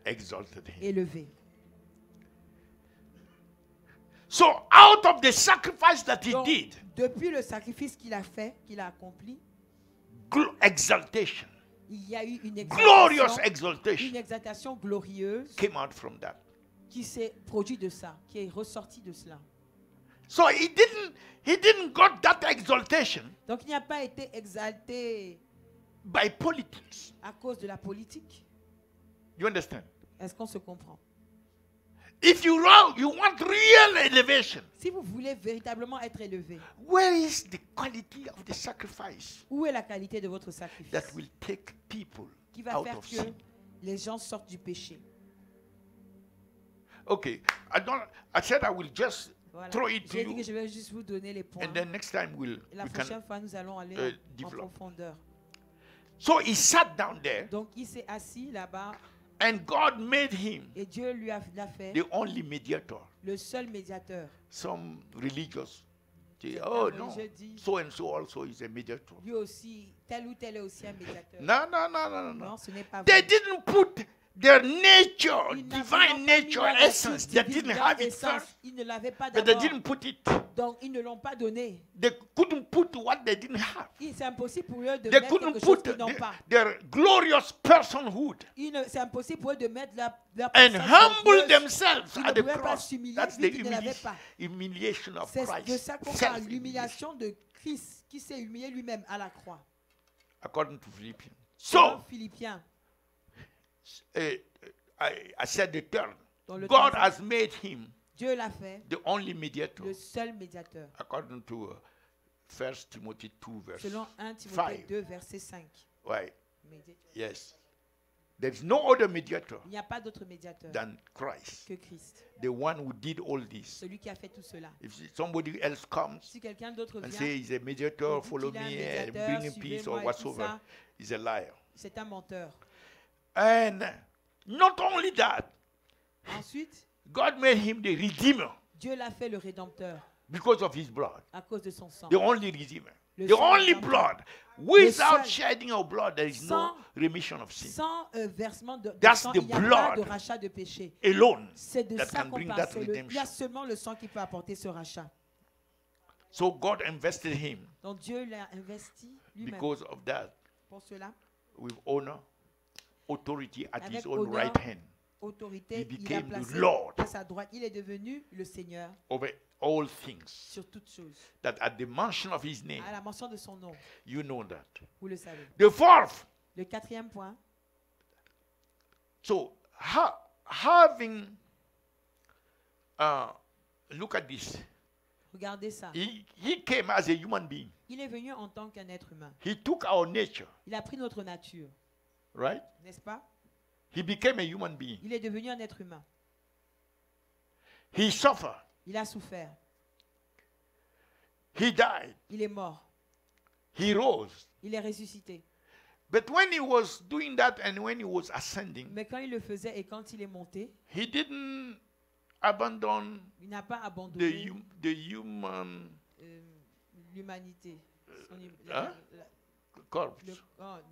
exalted him. élevé. So out of the sacrifice that he Donc, did, depuis le sacrifice qu'il a fait, qu'il a accompli, exaltation, il y a eu une glorious exaltation exaltation glorieuse came out from that. qui s'est produite de ça, qui est ressortie de cela. So he didn't got that exaltation Donc il n'a pas été exalté by politics. à cause de la politique. You understand? Est-ce qu'on se comprend? If you want real elevation, Si vous voulez véritablement être élevé, where is the quality of the sacrifice où est la qualité de votre sacrifice that will take people qui va out faire of que sin? les gens sortent du péché? Okay, I said I will just Voilà. throw it to J'ai dit que you, je vais juste vous donner les points. and then next time La we prochaine can. fois, nous allons aller en develop. profondeur. So he sat down there, Donc il s'est assis là-bas and God made him et Dieu lui a fait the only mediator. le seul médiateur. Some religious say, Certains oh no, religieux disent, so and so also is a mediator. lui aussi, tel ou tel est aussi un médiateur. No, no, no, no, no, no. Non, ce n'est pas They vrai. didn't put their nature, Ils n'avaient divine pas mis nature, la nature essence. They divine, didn't leur have it essence, first. ils ne l'avaient pas But they d'abord. didn't put it. Donc ils ne l'ont pas donné. They couldn't put what they didn't have. C'est impossible pour eux de They mettre couldn't quelque chose put qu'ils n'ont pas. their glorious personhood C'est impossible pour eux de mettre leur and personne humble glorieuse. themselves Ils at ne the pouvaient pas cross. s'humilier That's vu the qu'ils ne l'avaient pas. humiliation of C'est de Christ. ça qu'on parle, Self-humiliation. l'humiliation de Christ qui s'est humilié lui-même à la croix. According to Philippians. Selon So, Philippiens, I said the third. dans le God troisième, has made him Dieu l'a fait, the only mediator. le seul médiateur. According to 1 Timothy 2 verse Selon 1 Timothée 5. 2, verset 5. Right. Médiateur. Yes. There is no other mediator Il n'y a pas d'autre médiateur than Christ, que Christ, the one who did all this. celui qui a fait tout cela. If somebody else comes Si quelqu'un d'autre and vient, say he's a mediator, et dit follow qu'il est un me and médiateur, bring him peace or suivez-moi et tout whatsoever, ça, he's a liar. c'est un menteur. And not only that, Ensuite, God made him the redeemer Dieu l'a fait le rédempteur because of his blood, à cause de son sang. the only redeemer, Le the seul only rédempteur. blood. Without seul. shedding of blood, there is no Sans- remission of sin. Sans versement de That's sang, the il n'y a pas blood. de rachat de péché. Alone C'est de that ça can qu'on bring parle. that Il y a redemption. seulement le sang qui peut apporter ce rachat. So God invested him Donc Dieu l'a investi lui-même because of that pour cela. with honor, authority at Avec his own honneur, right hand Autorité, He il a became the placé Lord. à sa droite. Il est devenu le Seigneur over all things. sur toutes choses. That at the mention of his name, À la mention de son nom, you know that. vous le savez. The fourth, Le quatrième point, so having, look at this. regardez ça. He came as a human being. Il est venu en tant qu'un être humain. He took our nature, Il a pris notre nature, right? n'est-ce pas? He became a human being. Il est devenu un être humain. He suffered. Il a souffert. He died. Il est mort. He rose. Il est ressuscité. But when he was doing that and when he was ascending, Mais quand il le faisait et quand il est monté, he didn't abandon il n'a pas abandonné the human l'humanité. Son Hein? corpse,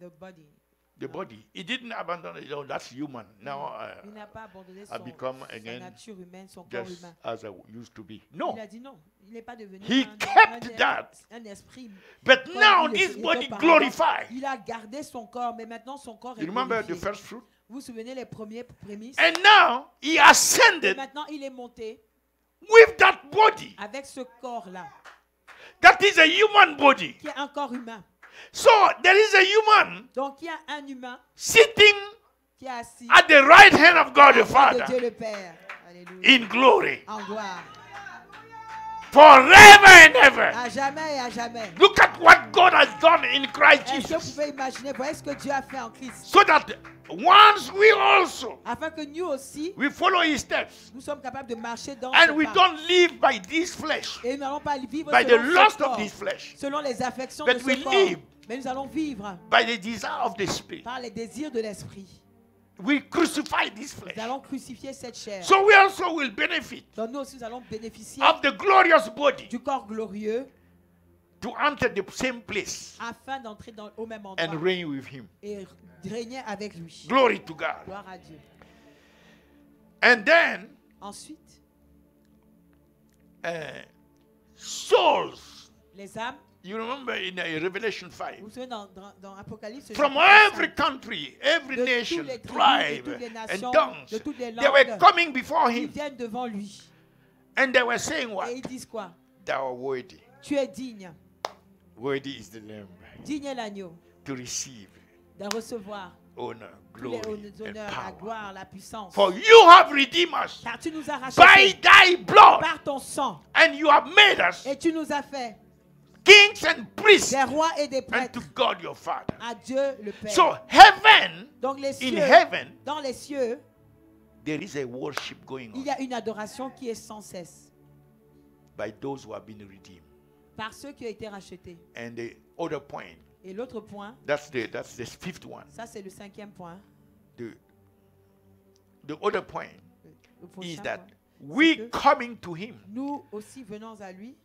the body. the body. He didn't abandon it. Oh, that's human. Now Il n'a pas abandonné I become sa again nature humaine, son corps just humain. as I used to be. No. Il a dit non. Il n'est pas devenu He kept that. un esprit. But comme now il this était body auparavant. glorified. Il a gardé son corps, mais maintenant son corps est You remember the glorifié. first fruit? Vous vous souvenez les premiers prémices? And now he Et ascended maintenant il est monté with that body. avec ce corps-là, That is a human body. qui est un corps humain. So there is a human Donc il y a un humain sitting qui est assis at the right hand of God the à droite de Father Dieu le Père. Alléluia. in glory En gloire. forever and ever. À jamais et à jamais. Look at what God has done in Christ Est-ce que vous Jesus. pouvez imaginer, voyez ce que Dieu a fait en Christ, So that once we also afin que nous aussi, we follow his steps nous sommes capables de marcher dans and ce we pas. don't live by this flesh, Et nous n'allons pas vivre by the selon ce lust of corps, this flesh, selon les affections but de we ce corps. live Mais nous allons vivre by the desire of the Spirit. par les désirs de l'esprit. We crucify this Nous flesh. allons crucifier cette chair. So we also will benefit Donc nous aussi, nous allons bénéficier of the glorious body du corps glorieux to enter the same place afin d'entrer au même and endroit reign with Him. et régner avec lui. Glory to God. Gloire à Dieu. And then Ensuite, souls. les âmes, You remember in Revelation vous 5. vous souvenez dans Apocalypse, From chapitre every 5, country, every de nation, toutes les tribus, de tribe, toutes les and nations, tongues, de toutes les they were langues, coming before ils Him viennent devant lui and they were saying what? et ils disent quoi? Thou art worthy. Tu es digne. Worthy is the Lamb Digne est l'agneau to receive de recevoir honor, tous les glory, and honneurs, la power. gloire, la puissance. For you have redeemed us Car tu nous as by rachetés thy blood, par ton sang and you have made us et tu nous as fait kings and priests des rois et des unto prêtres God your Father. à Dieu le Père. So heaven, Donc les in cieux, heaven, dans les cieux, there is a worship going il on y a une adoration qui est sans cesse by those who have been redeemed. par ceux qui ont été rachetés. And the other point, Et l'autre point, that's the fifth one. ça c'est le cinquième point. The other point Le prochain is that point, we que coming to Him, nous aussi venons à lui.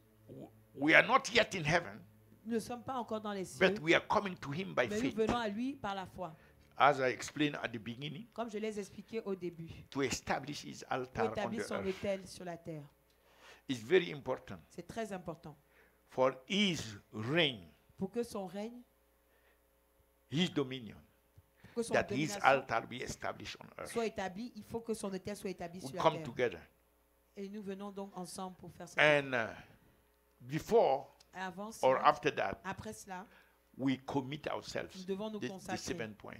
we are not yet in heaven, Nous ne sommes pas encore dans les cieux, but we are coming to Him by mais nous faith. venons à lui par la foi. As I explained at the beginning, Comme je l'ai expliqué au début, to establish His pour altar on établir the son earth autel sur la terre. is very important C'est très important. for His reign, Pour que son règne, His dominion, pour que son that His domination altar be established on earth. soit établi, il faut que son autel soit établi We sur la come terre. together. Et nous venons donc ensemble pour faire ça. And before Et avant or cela, after that, après cela, we commit ourselves. nous devons nous The consacrer. seventh point.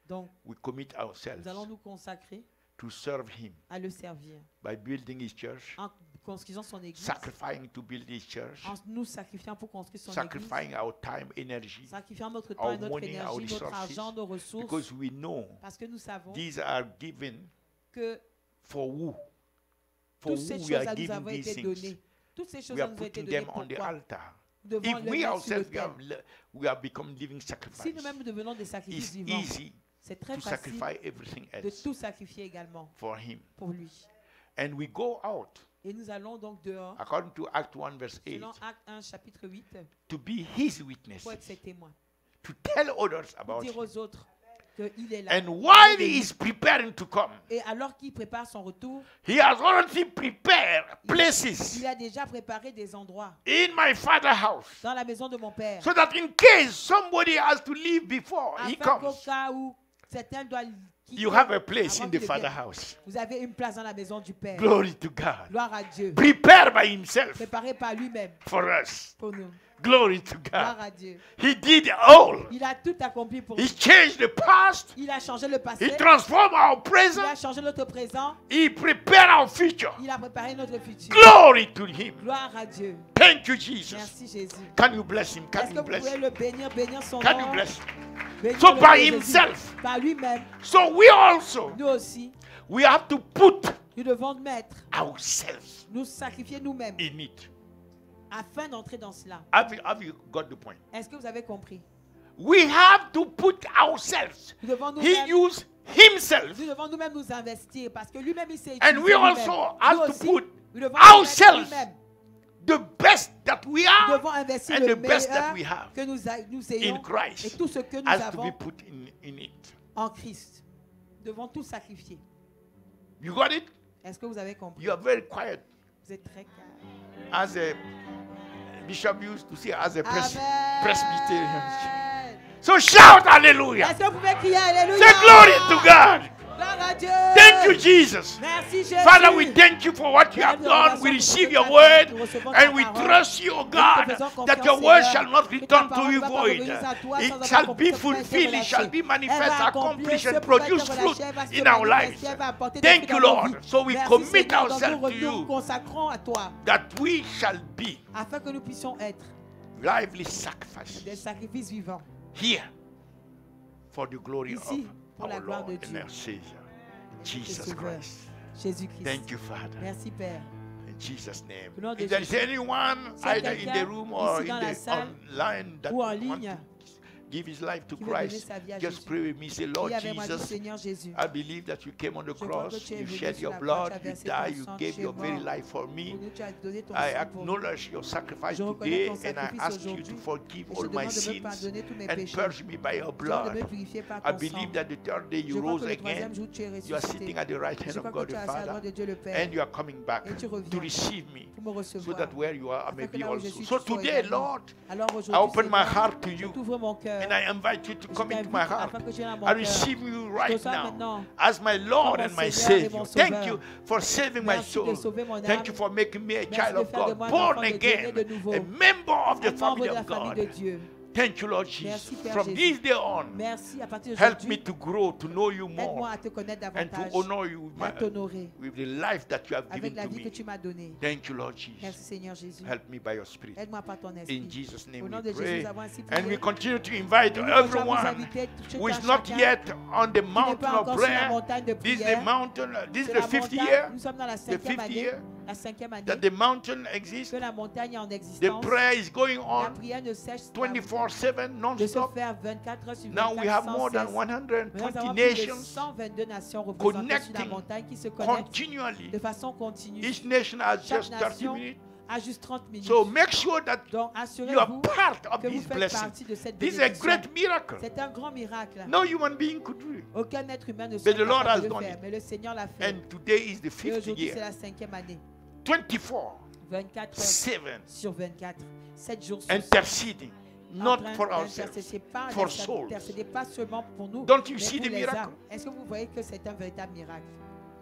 Donc, We commit ourselves nous allons nous consacrer to serve Him à le servir by building His church, en construisant son église, sacrificing to build His church, en nous sacrifiant pour construire son église, sacrificing our time, energy, sacrifiant notre temps, our et notre money, our énergie, notre resources, argent, nos ressources, because we know parce que nous savons these are given que for who? For toutes ces who we are choses-là nous giving avons these été things. données. Toutes ces We choses-là are nous ont été putting données. them on the Pourquoi? altar. Nous devons If le we mettre sur ourselves l'autel. we have become living Si sacrifice, nous-mêmes nous devenons des sacrifices it's vivants, easy c'est très to facile sacrifice everything de else tout sacrifier également for Him. pour lui. And we go out, Et nous allons donc dehors, according to Act 1 verse 8, selon Acte 1, chapitre 8, to be His witness, pour être ses témoins, to tell others pour about dire Him. aux autres qu'il est là. And while He is preparing to come, Et alors qu'il prépare son retour, He has already prepared places il a déjà préparé des endroits in my Father's house, dans la maison de mon père, so that in case somebody has to leave before He afin qu'au comes, cas où certains doivent quitter, you have a place avant in qu'il the ne Father's vienne. house. Vous avez une place dans la maison du Père. Glory to God. Gloire à Dieu. Prepared by Himself Préparé par lui-même for us. pour nous. Glory to Gloire God. à Dieu. He did all. Il a tout accompli pour He nous. changed the past. Il a changé le passé. He transformed our Il a present. changé notre présent. He prepared our future. Il a préparé notre futur. Glory to Him. Gloire à Dieu. Thank you, Jesus. Merci Jésus. Can you bless Him? Est-ce Can que you vous bless pouvez Him? le bénir, bénir son Can you nom? bless Him? Bénir So le by nom de Jésus. Himself. Par lui-même. So we also, Nous aussi, we have to put nous devons mettre, ourselves nous sacrifier nous-mêmes in it. afin d'entrer dans cela. Have you got the point? Est-ce que vous avez compris? We have to put ourselves. Nous devons He nous-mêmes used Himself. Nous devons nous-mêmes nous investir parce que lui-même il s'est And we utilisé also lui-même. have Nous to aussi, put nous devons nous mettre ourselves nous-mêmes. The best that we Nous are devons investir and le the best that meilleur we have que nous in ayons et Christ tout ce que nous has to avons be put in it. en Christ. Nous devons tout sacrifier. You got it? Est-ce que vous avez compris? You are very quiet. Vous êtes très calme. As a bishop used to say, as a Amen. Presbyterian. So shout hallelujah. Est-ce que vous pouvez crier Alléluia? Say glory to God. Gloire à Dieu. Thank you, Jesus. Merci Jésus. Father, we thank you for what you have done. We receive your word and we trust you, O God, that your word shall not return to you void. It shall be fulfilled, it shall be manifest, accomplished, and produce fruit in our lives. Thank you, Lord. So we commit ourselves to you that we shall be afin que nous puissions être lively des sacrifices sacrifices vivants here for the glory ici of pour la our gloire Lord de and Dieu, our Savior, notre Jesus Sauveur, Christ. Jésus-Christ. Thank you, Father. Merci Père. In Jesus' name. Au nom de If there is Jésus. anyone S'il y a either in the quelqu'un room or ici in dans la the salle online that ou en want ligne give his life to qui veut donner Christ, sa vie à just Jésus. pray with me. Say, Lord Prie avec moi, dis, Jesus, Seigneur Jésus, I believe that you came on the je crois que cross, tu es you venu shed sur your la croix, blood, tu as you versé died, ton you sang, gave tu es your very mort. life for me. Pour nous, tu as donné ton I sang pour nous. acknowledge your sacrifice Je reconnais today ton and I sacrifice ask you to aujourd'hui. forgive Et je all te my demande de me sins pardonner tous mes and péchés. purge me by your Je te demande de me blood. purifier par I ton sang. believe that the third day Je you crois rose que le again. troisième jour, tu es You are sitting ressuscité. at the right hand Je of crois God que tu the es assis à la Father, droite de Dieu le Père. and you are coming back Et tu reviens to receive me, pour me so recevoir. that where you are, I may Afin que be là où je also. suis, So tu sois today, également. Lord, Alors I aujourd'hui, open my Seigneur, heart to je you, t'ouvre mon cœur. and I invite you to Je come into t'invite my heart. afin que tu viennes à mon I cœur. receive you Je right te sens now maintenant as my Lord comme and mon my Seigneur et Savior. mon Thank Sauveur. you for saving my Merci de soul. sauver mon Thank âme. you for making me a Merci child de of faire de God, moi un born enfant de Dieu, again, né de nouveau. a member of the Un membre family de la of famille de God. Dieu. Thank you, Lord Jesus. Merci, Père From Jésus. this day on, Merci à partir help me d'aujourd'hui. to grow, to know you Aide-moi more, à te connaître and to davantage. honor you À t'honorer with the life that you have avec given la to vie que me. tu m'as donnée. Thank you, Lord Merci Jesus. Seigneur Jésus. Help me by your Spirit. Aide-moi par ton In esprit. Jesus' name Au nom we de Jésus, pray. nous avons ainsi And we prié. continue to invite Et nous continuons à vous everyone inviter, tout who is un not chacun yet on the qui n'est mountain pas of encore sur la prayer. montagne de This is the prière. mountain, this is C'est the la fifth montagne. year Nous sommes dans la the cinquième fifth année. year La cinquième année that the mountain exists. que la montagne est en The existence. prayer is going La on prière ne cesse 24/7 de se non-stop. faire 24 heures sur 24 Now we have sans more than cesse. Nous avons 120 plus de nations 122 nations représentées sur la connecting montagne qui se connectent continually. de façon continue. Each nation has Chaque just 30 nation minutes. a juste 30 minutes. So make sure that Donc you are assurez-vous part of que vous this faites blessing. partie de cette This is a bénédiction. great miracle. C'est un grand miracle. No human being could do it. Aucun être humain ne But serait the Lord capable has de le done faire. it. Mais le Seigneur l'a fait. And today is the Et 50th aujourd'hui, c'est year. la cinquième année. 24/7 sur 24. 7 jours sur 7. interceding, En not train for d'intercéder, ourselves. pas for d'intercéder, souls. pas seulement pour nous, Don't you mais see pour the les miracle? âmes. Est-ce que vous voyez que c'est un véritable miracle?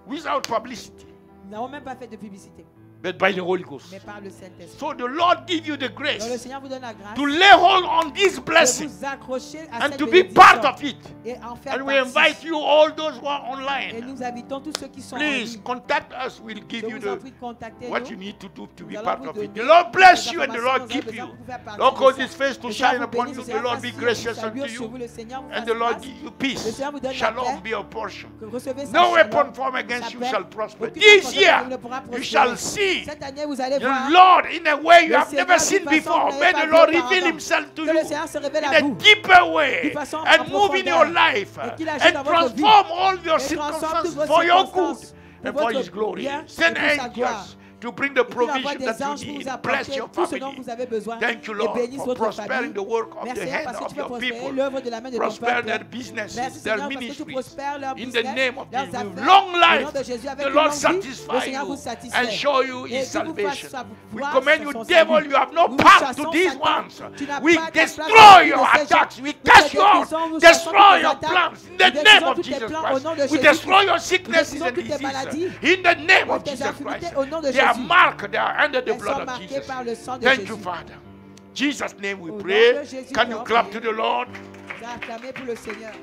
Without publicity, Nous n'avons même pas fait de publicité, but by the Holy Ghost. mais par le Saint-Esprit. So the Lord give you the Donc le grace Seigneur vous donne la grâce to lay hold on this de blessing vous accrocher à and cette to be part bénédiction of it. et en faire And we partie. invite you, all those who are Et online, nous invitons tous ceux qui sont en please ligne. contact us. We'll Je give you vous en the prie de contacter what nous. you need to do to be Nous allons part vous of it. donner The Lord bless les you and the informations Lord dont vous keep avez you. besoin pour faire partie Lord de cause ça. His face to Le Seigneur shine vous upon bénisse, you. le The Seigneur Lord fasse be ciel, gracious sa unto lueur sur you. vous, le Seigneur vous And fasse the Lord grâce. give you Le peace. Seigneur vous donne la Shalom paix. be your portion. Que recevez sa No shalom, weapon formed against sa you paix. shall prosper. Aucune This force year, ne pourra you prospérer. shall see Cette année, vous allez the voir Lord in a way you le have Seigneur never d'une seen façon before. que vous May n'avez the pas Lord vue reveal auparavant. Himself to Que le you Seigneur se révèle in à a vous deeper way d'une façon en and move in your profondeur. life Et qu'il agisse dans and votre vie. transform all your Et transforme circumstances toutes vos for your good circonstances and pour for votre His glory. bien Send et pour sa gloire. angels to bring the Et qu'il envoie provision des that anges you pour need. vous Bless apporter your tout ce dont family. vous avez besoin. Thank you, Et Lord, bénisse for votre prospering famille. the work of Merci the Seigneur hand parce que of tu vas your prospérer people. l'œuvre de la main de ton Prosper peuple. their businesses, Merci their Seigneur parce que tu ministries. prospères leur In the business, name of leurs Jesus, affaires. long Au nom life, de Jésus, avec the une Lord longue vie, le satisfy Seigneur vous you satisfait. and show you Et His qu'il vous fasse salvation. sa We gloire command sur you, son devil, salut. you have no Nous part chassons to these Satan. ones. Tu n'as We pas ta place destroy dans your le séjour. attacks. We Nous cast te you out. détruisons, nous chassons Destroy toutes tes your attaques. plans in Nous the name détruisons of tous tes Jesus plans au Christ. nom de We Jésus. destroy your Nous sicknesses détruisons and toutes tes diseases maladies. in the name of Tes Jesus infirmités Christ. au nom de They are Jésus. marked, they are under the Elles blood sont of marquées Jesus. par le sang de Thank Jésus. you, Father. Jesus' name we Au nom pray. de Jésus, Can you nous clap to prions. the Lord? Acclamez pour le Seigneur.